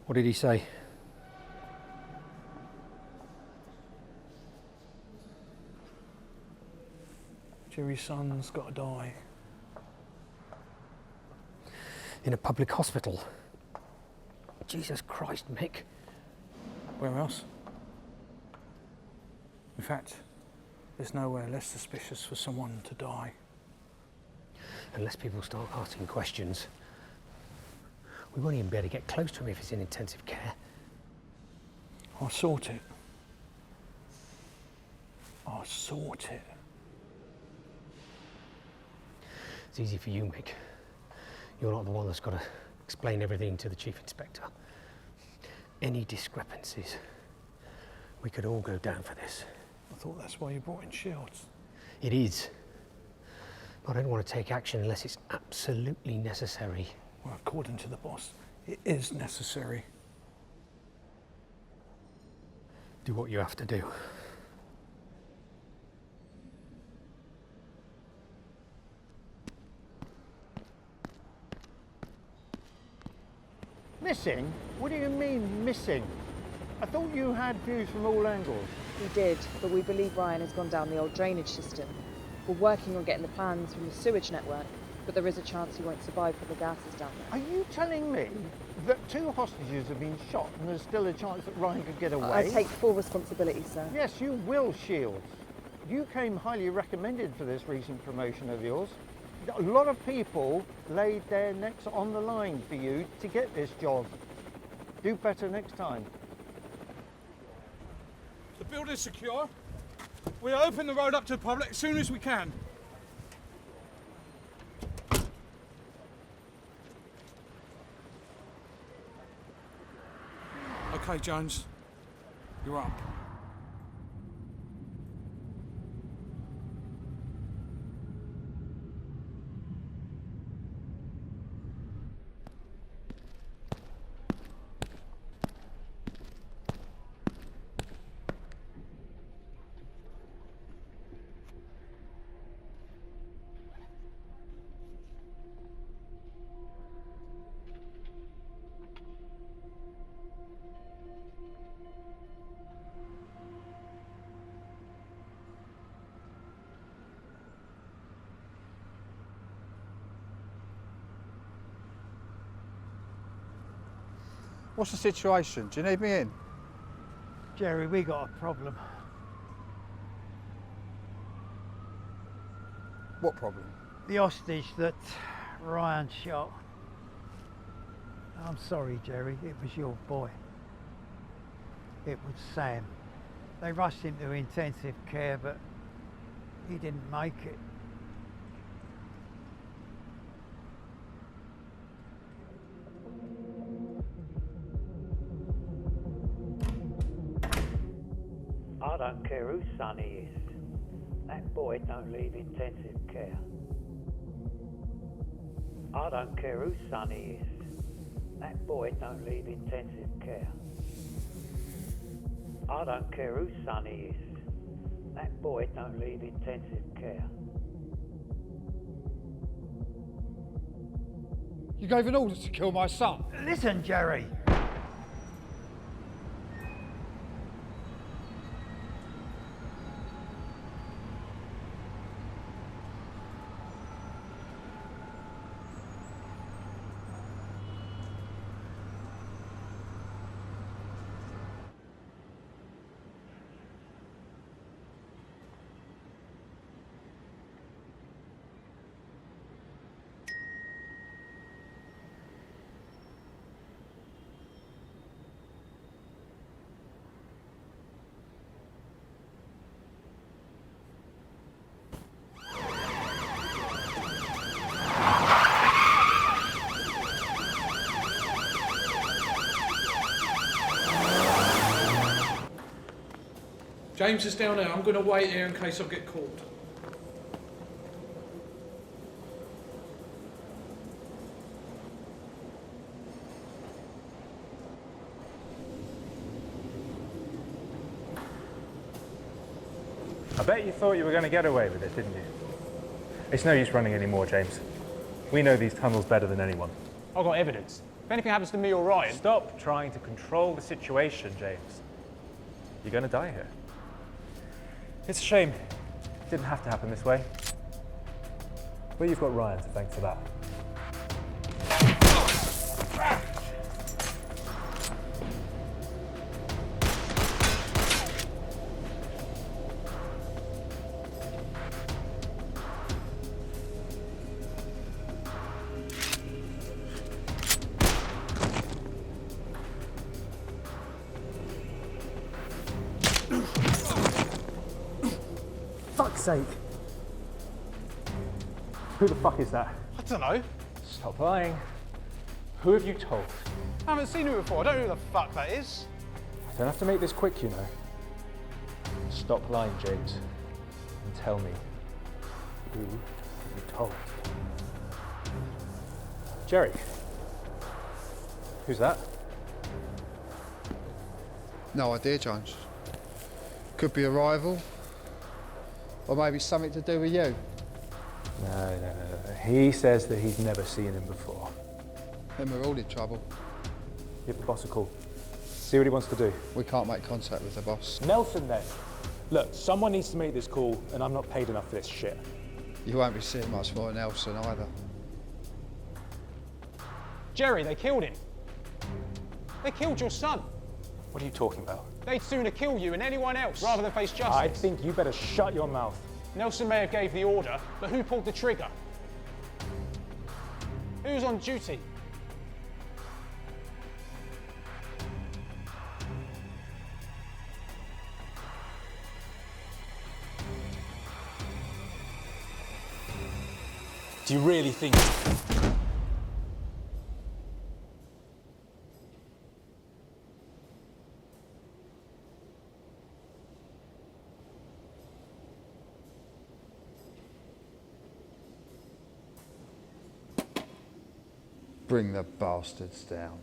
What did he say? Jerry's son's got to die. In a public hospital. Jesus Christ, Mick. Where else? In fact, there's nowhere less suspicious for someone to die. Unless people start asking questions, we won't even be able to get close to him if he's in intensive care. I'll sort it. I'll sort it. It's easy for you, Mick. You're not the one that's got to explain everything to the Chief Inspector. Any discrepancies, we could all go down for this. I thought that's why you brought in Shields. It is. But I don't want to take action unless it's absolutely necessary. Well, according to the boss, it is necessary. Do what you have to do. Missing? What do you mean, missing? I thought you had views from all angles. We did, but we believe Ryan has gone down the old drainage system. We're working on getting the plans from the sewage network, but there is a chance he won't survive for the gases down there. Are you telling me that 2 hostages have been shot and there's still a chance that Ryan could get away? I take full responsibility, sir. Yes, you will, Shields. You came highly recommended for this recent promotion of yours. A lot of people laid their necks on the line for you to get this job. Do better next time. The building's secure. We'll open the road up to the public as soon as we can. Okay, Jones, you're up. What's the situation? Do you need me in? Jerry, we got a problem. What problem? The hostage that Ryan shot. I'm sorry, Jerry, it was your boy. It was Sam. They rushed him to intensive care, but he didn't make it. I don't care whose son he is. That boy don't leave intensive care. I don't care whose son he is. That boy don't leave intensive care. I don't care whose son he is. That boy don't leave intensive care. You gave an order to kill my son. Listen, Jerry. James is down there. I'm going to wait here in case I get caught. I bet you thought you were going to get away with it, didn't you? It's no use running anymore, James. We know these tunnels better than anyone. I've got evidence. If anything happens to me or Ryan... Stop trying to control the situation, James. You're going to die here. It's a shame. It didn't have to happen this way. But you've got Ryan to thank for that. Fuck's sake. Who the fuck is that? I don't know. Stop lying. Who have you told? I haven't seen him before. I don't know who the fuck that is. I don't have to make this quick, you know. Stop lying, James, and tell me who you told. Jerry. Who's that? No idea, James. Could be a rival, or maybe something to do with you. No. He says that he's never seen him before. Then we're all in trouble. Give the boss a call. See what he wants to do. We can't make contact with the boss. Nelson, then. Look, someone needs to make this call, and I'm not paid enough for this shit. You won't be seeing much more Nelson either. Jerry, they killed him. They killed your son. What are you talking about? They'd sooner kill you and anyone else rather than face justice. I think you better shut your mouth. Nelson may have gave the order, but who pulled the trigger? Who's on duty? Do you really think... Bring the bastards down.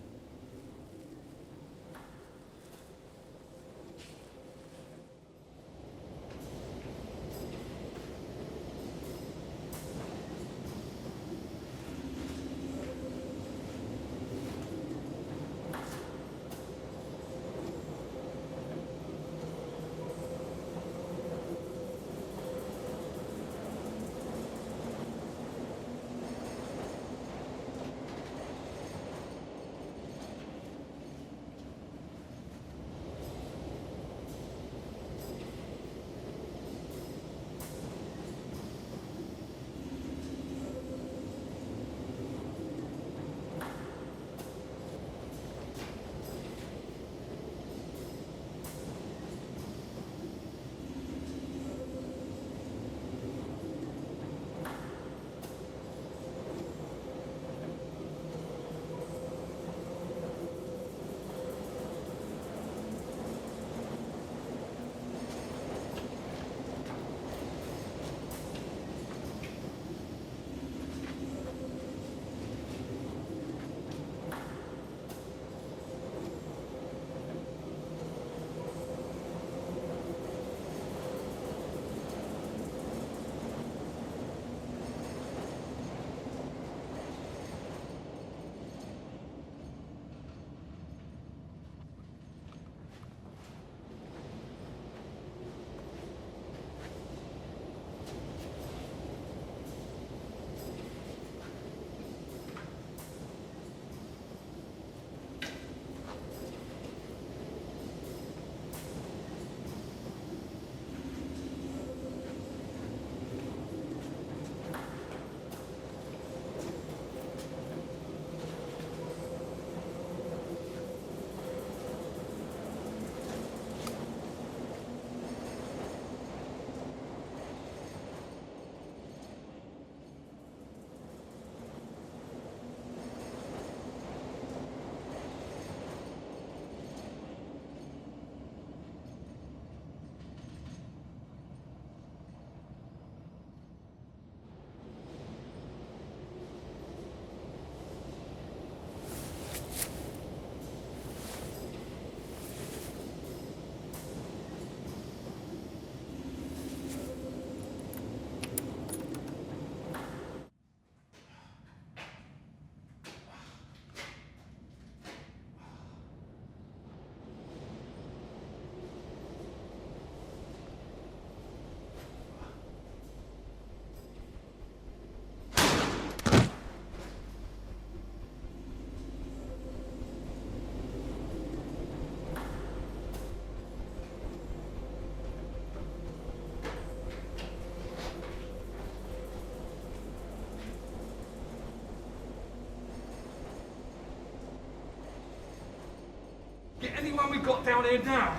got down here now?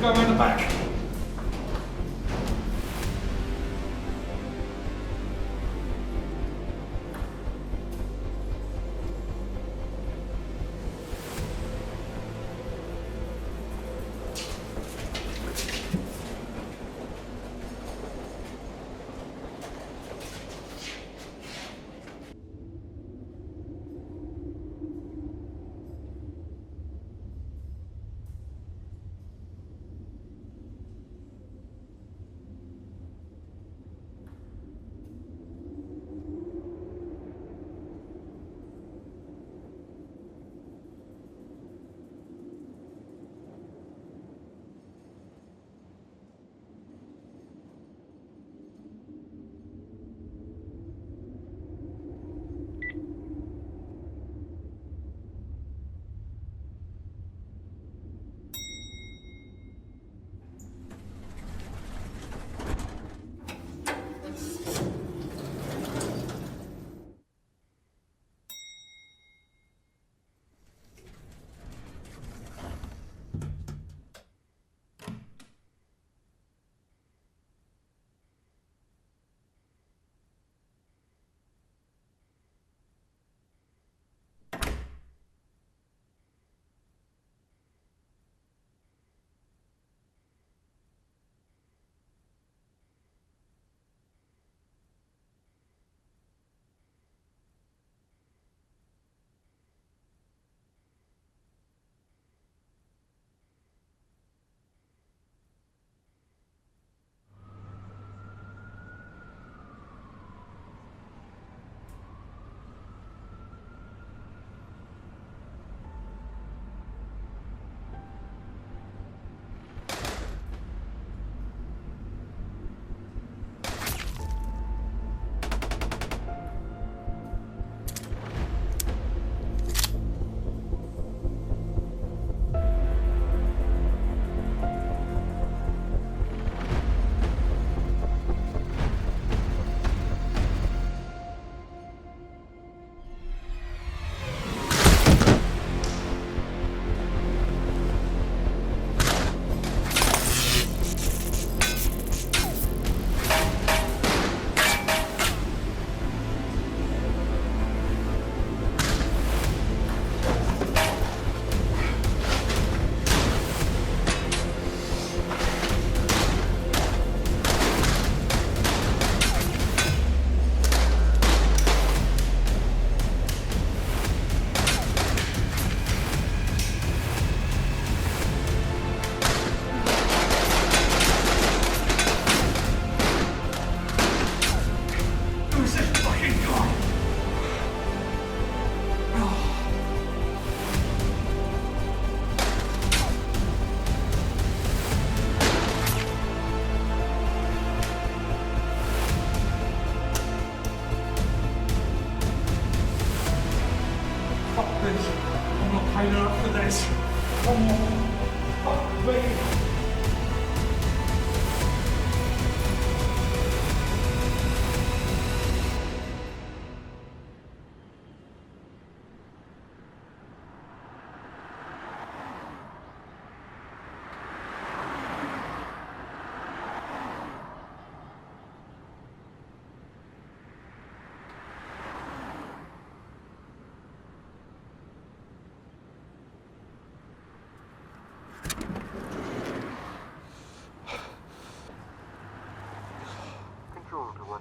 Go around the back.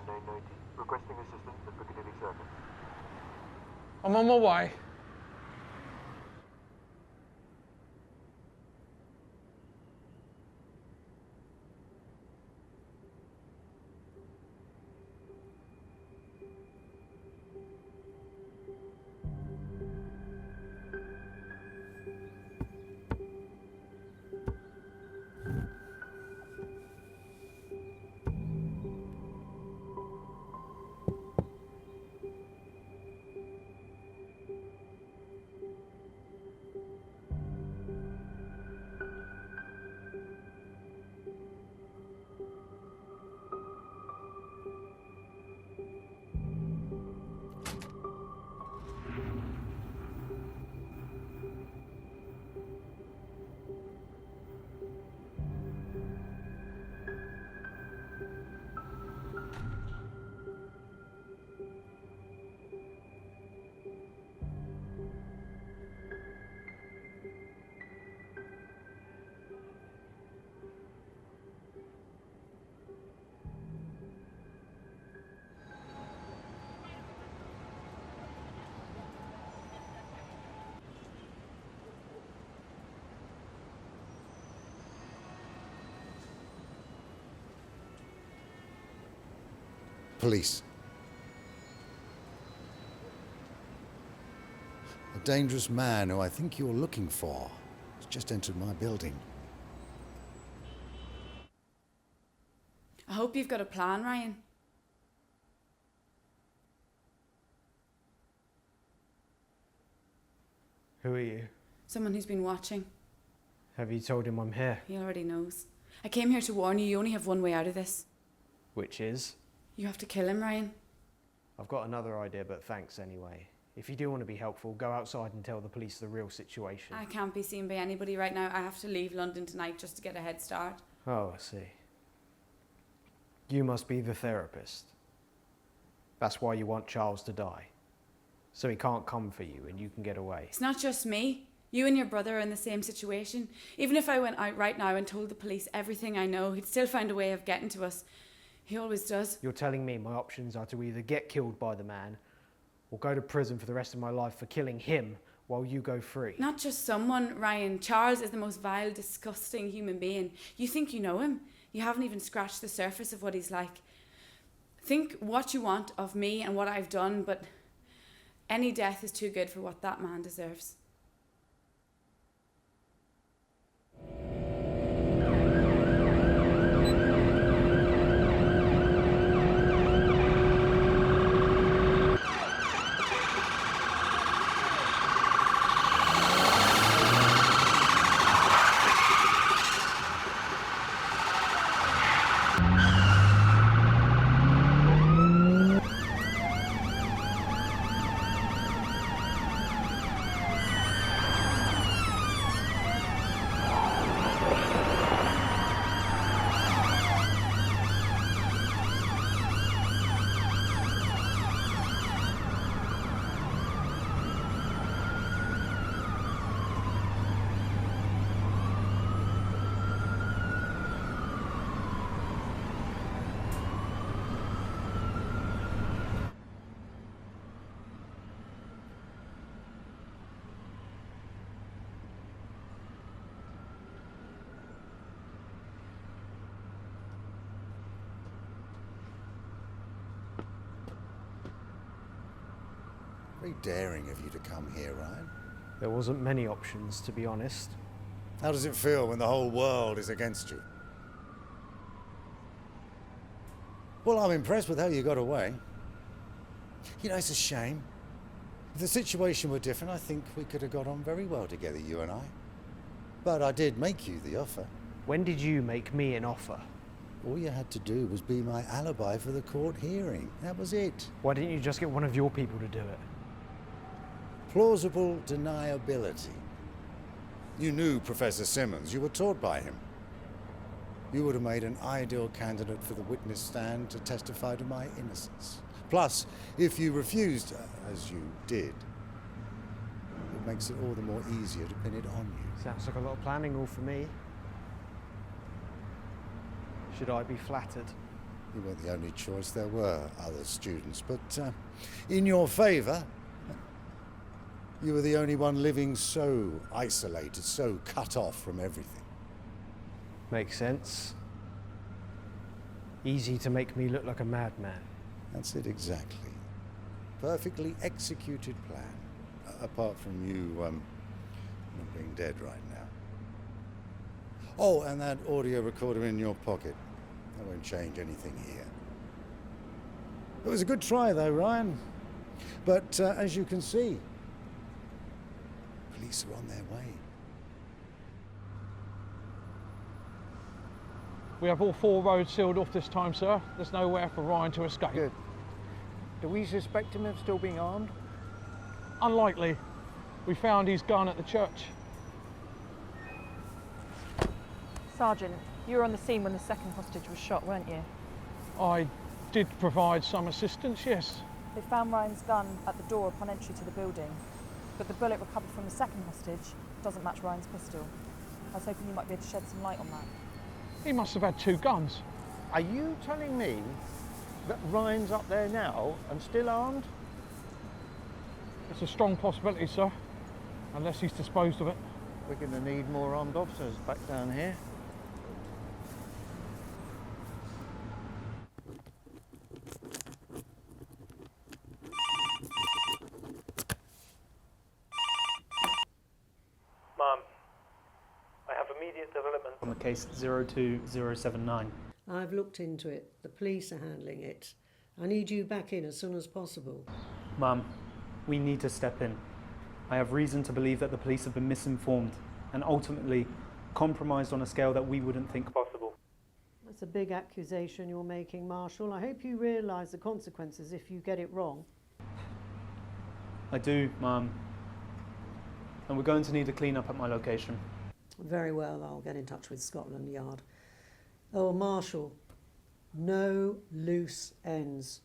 990. Requesting assistance at Piccadilly Circus. I'm on my way. Police. A dangerous man who I think you're looking for has just entered my building. I hope you've got a plan, Ryan. Who are you? Someone who's been watching. Have you told him I'm here? He already knows. I came here to warn you. You only have one way out of this. Which is? You have to kill him, Ryan. I've got another idea, but thanks anyway. If you do want to be helpful, go outside and tell the police the real situation. I can't be seen by anybody right now. I have to leave London tonight just to get a head start. Oh, I see. You must be the therapist. That's why you want Charles to die. So he can't come for you and you can get away. It's not just me. You and your brother are in the same situation. Even if I went out right now and told the police everything I know, he'd still find a way of getting to us. He always does. You're telling me my options are to either get killed by the man or go to prison for the rest of my life for killing him while you go free. Not just someone, Ryan. Charles is the most vile, disgusting human being. You think you know him. You haven't even scratched the surface of what he's like. Think what you want of me and what I've done, but any death is too good for what that man deserves. Very daring of you to come here, Ryan. There wasn't many options, to be honest. How does it feel when the whole world is against you? Well, I'm impressed with how you got away. You know, it's a shame. If the situation were different, I think we could have got on very well together, you and I. But I did make you the offer. When did you make me an offer? All you had to do was be my alibi for the court hearing. That was it. Why didn't you just get one of your people to do it? Plausible deniability. You knew Professor Simmons. You were taught by him. You would have made an ideal candidate for the witness stand to testify to my innocence. Plus, if you refused, as you did, it makes it all the more easier to pin it on you. Sounds like a lot of planning all for me. Should I be flattered? You weren't the only choice. There were other students, but in your favour, you were the only one living so isolated, so cut off from everything. Makes sense. Easy to make me look like a madman. That's it exactly. Perfectly executed plan. Apart from you not being dead right now. Oh, and that audio recorder in your pocket. That won't change anything here. It was a good try though, Ryan. But as you can see, police are on their way. We have all 4 roads sealed off this time, sir. There's nowhere for Ryan to escape. Good. Do we suspect him of still being armed? Unlikely. We found his gun at the church. Sergeant, you were on the scene when the second hostage was shot, weren't you? I did provide some assistance, yes. They found Ryan's gun at the door upon entry to the building, but the bullet recovered from the second hostage doesn't match Ryan's pistol. I was hoping you might be able to shed some light on that. He must have had 2 guns. Are you telling me that Ryan's up there now and still armed? It's a strong possibility, sir, unless he's disposed of it. We're going to need more armed officers back down here. Ma'am, I have immediate development on the case 02079. I've looked into it. The police are handling it. I need you back in as soon as possible. Ma'am, we need to step in. I have reason to believe that the police have been misinformed and ultimately compromised on a scale that we wouldn't think possible. That's a big accusation you're making, Marshal. I hope you realise the consequences if you get it wrong. I do, ma'am. And we're going to need a clean-up at my location. Very well, I'll get in touch with Scotland Yard. Oh, Marshal, no loose ends.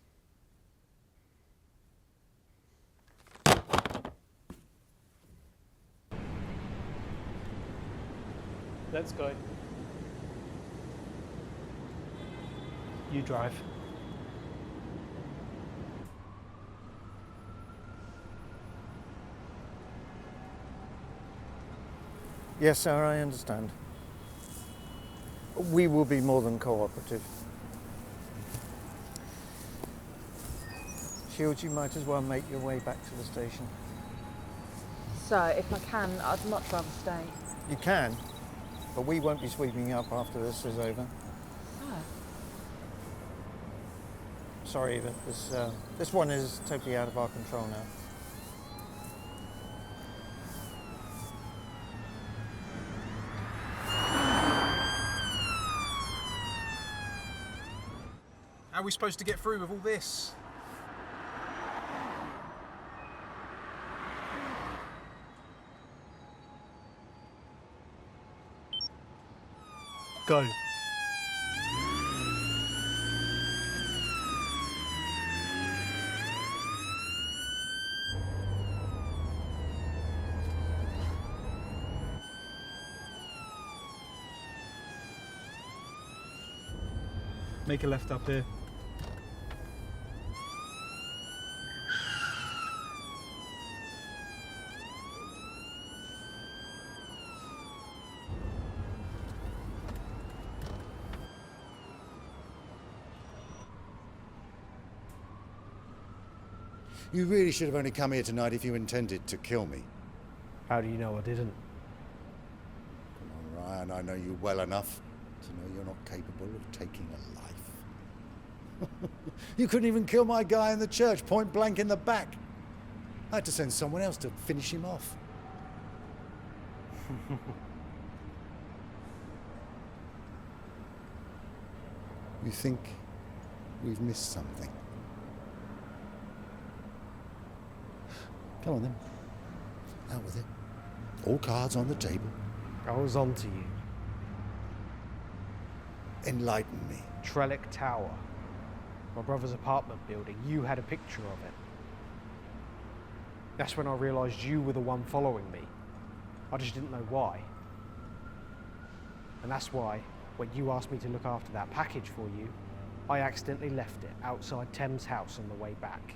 Let's go. You drive. Yes, sir, I understand. We will be more than cooperative. Shields, you might as well make your way back to the station. So, if I can, I'd much rather stay. You can, but we won't be sweeping up after this is over. Oh. Sorry, but this one is totally out of our control now. How are we supposed to get through with all this? Go. Make a left up here. You really should have only come here tonight if you intended to kill me. How do you know I didn't? Come on, Ryan, I know you well enough to know you're not capable of taking a life. You couldn't even kill my guy in the church, point blank in the back. I had to send someone else to finish him off. You think we've missed something? Come on then. Out with it. All cards on the table. I was on to you. Enlighten me. Trellick Tower. My brother's apartment building. You had a picture of it. That's when I realised you were the one following me. I just didn't know why. And that's why, when you asked me to look after that package for you, I accidentally left it outside Thames House on the way back.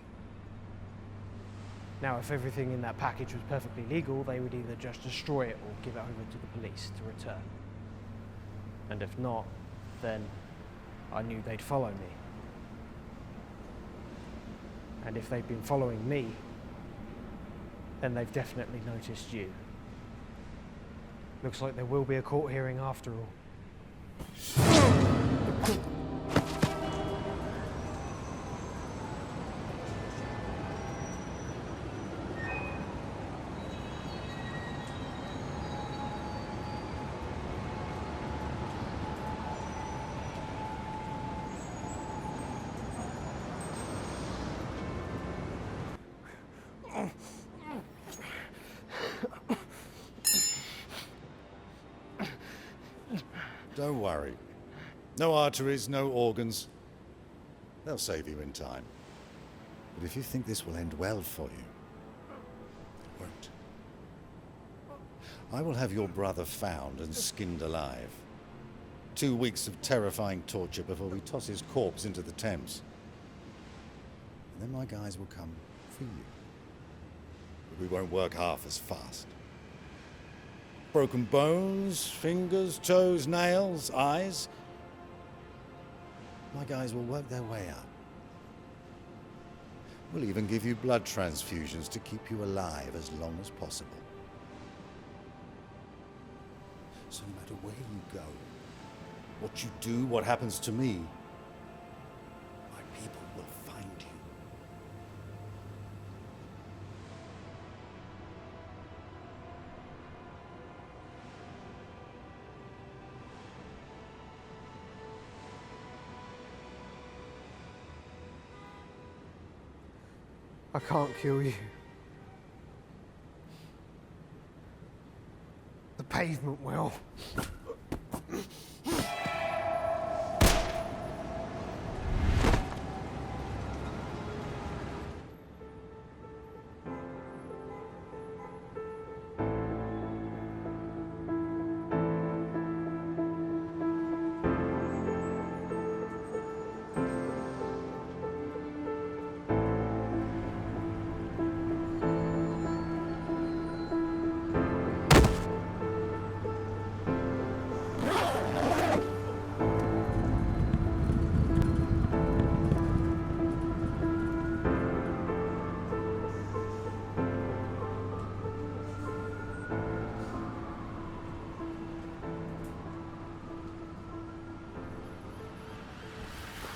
Now, if everything in that package was perfectly legal, they would either just destroy it or give it over to the police to return. And if not, then I knew they'd follow me. And if they'd been following me, then they've definitely noticed you. Looks like there will be a court hearing after all. Don't worry. No arteries, no organs. They'll save you in time. But if you think this will end well for you, it won't. I will have your brother found and skinned alive. 2 weeks of terrifying torture before we toss his corpse into the Thames. And then my guys will come for you. But we won't work half as fast. Broken bones, fingers, toes, nails, eyes. My guys will work their way up. We'll even give you blood transfusions to keep you alive as long as possible. So no matter where you go, what you do, what happens to me, my people will find you. I can't kill you. The pavement will.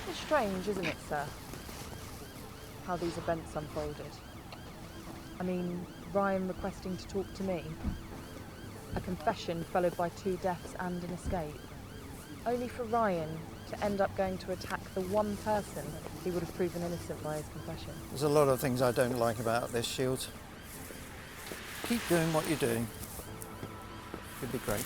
It's strange, isn't it, sir? How these events unfolded. I mean, Ryan requesting to talk to me. A confession followed by 2 deaths and an escape. Only for Ryan to end up going to attack the one person he would have proven innocent by his confession. There's a lot of things I don't like about this, Shields. Keep doing what you're doing. It'd be great.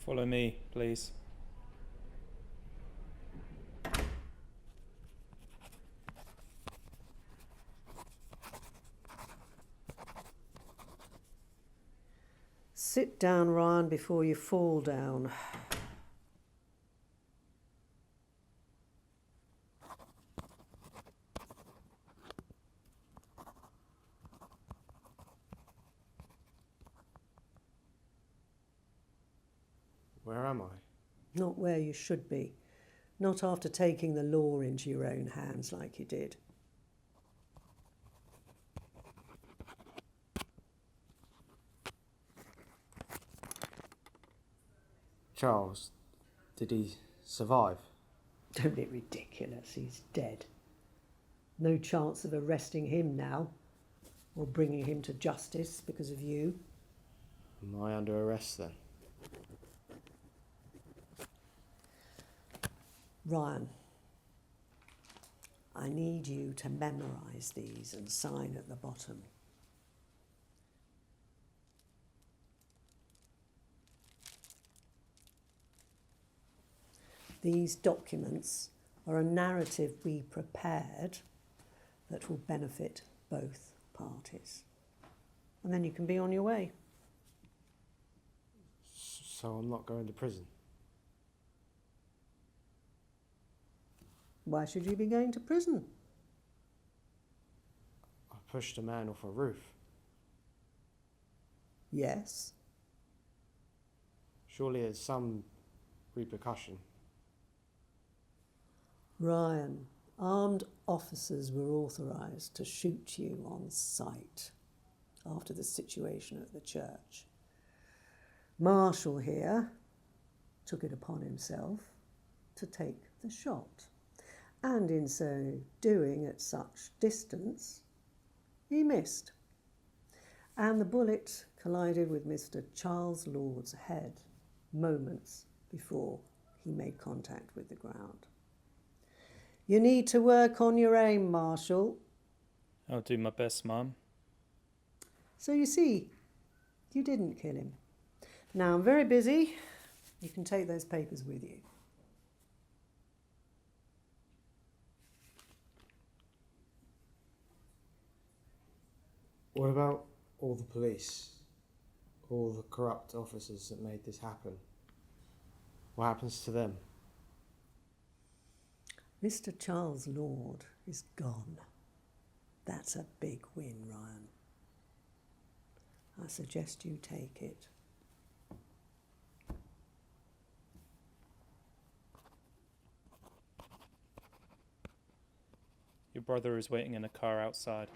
Follow me, please. Sit down, Ryan, before you fall down. Where am I? Not where you should be. Not after taking the law into your own hands like you did. Charles, did he survive? Don't be ridiculous, he's dead. No chance of arresting him now, or bringing him to justice because of you. Am I under arrest then? Ryan, I need you to memorise these and sign at the bottom. These documents are a narrative we prepared that will benefit both parties. And then you can be on your way. So I'm not going to prison? Why should you be going to prison? I pushed a man off a roof. Yes. Surely there's some repercussion. Ryan, armed officers were authorised to shoot you on sight after the situation at the church. Marshall here took it upon himself to take the shot, and in so doing at such distance, he missed. And the bullet collided with Mr. Charles Lord's head moments before he made contact with the ground. You need to work on your aim, Marshall. I'll do my best, Mum. So you see, you didn't kill him. Now I'm very busy. You can take those papers with you. What about all the police? All the corrupt officers that made this happen? What happens to them? Mr. Charles Lord is gone. That's a big win, Ryan. I suggest you take it. Your brother is waiting in a car outside.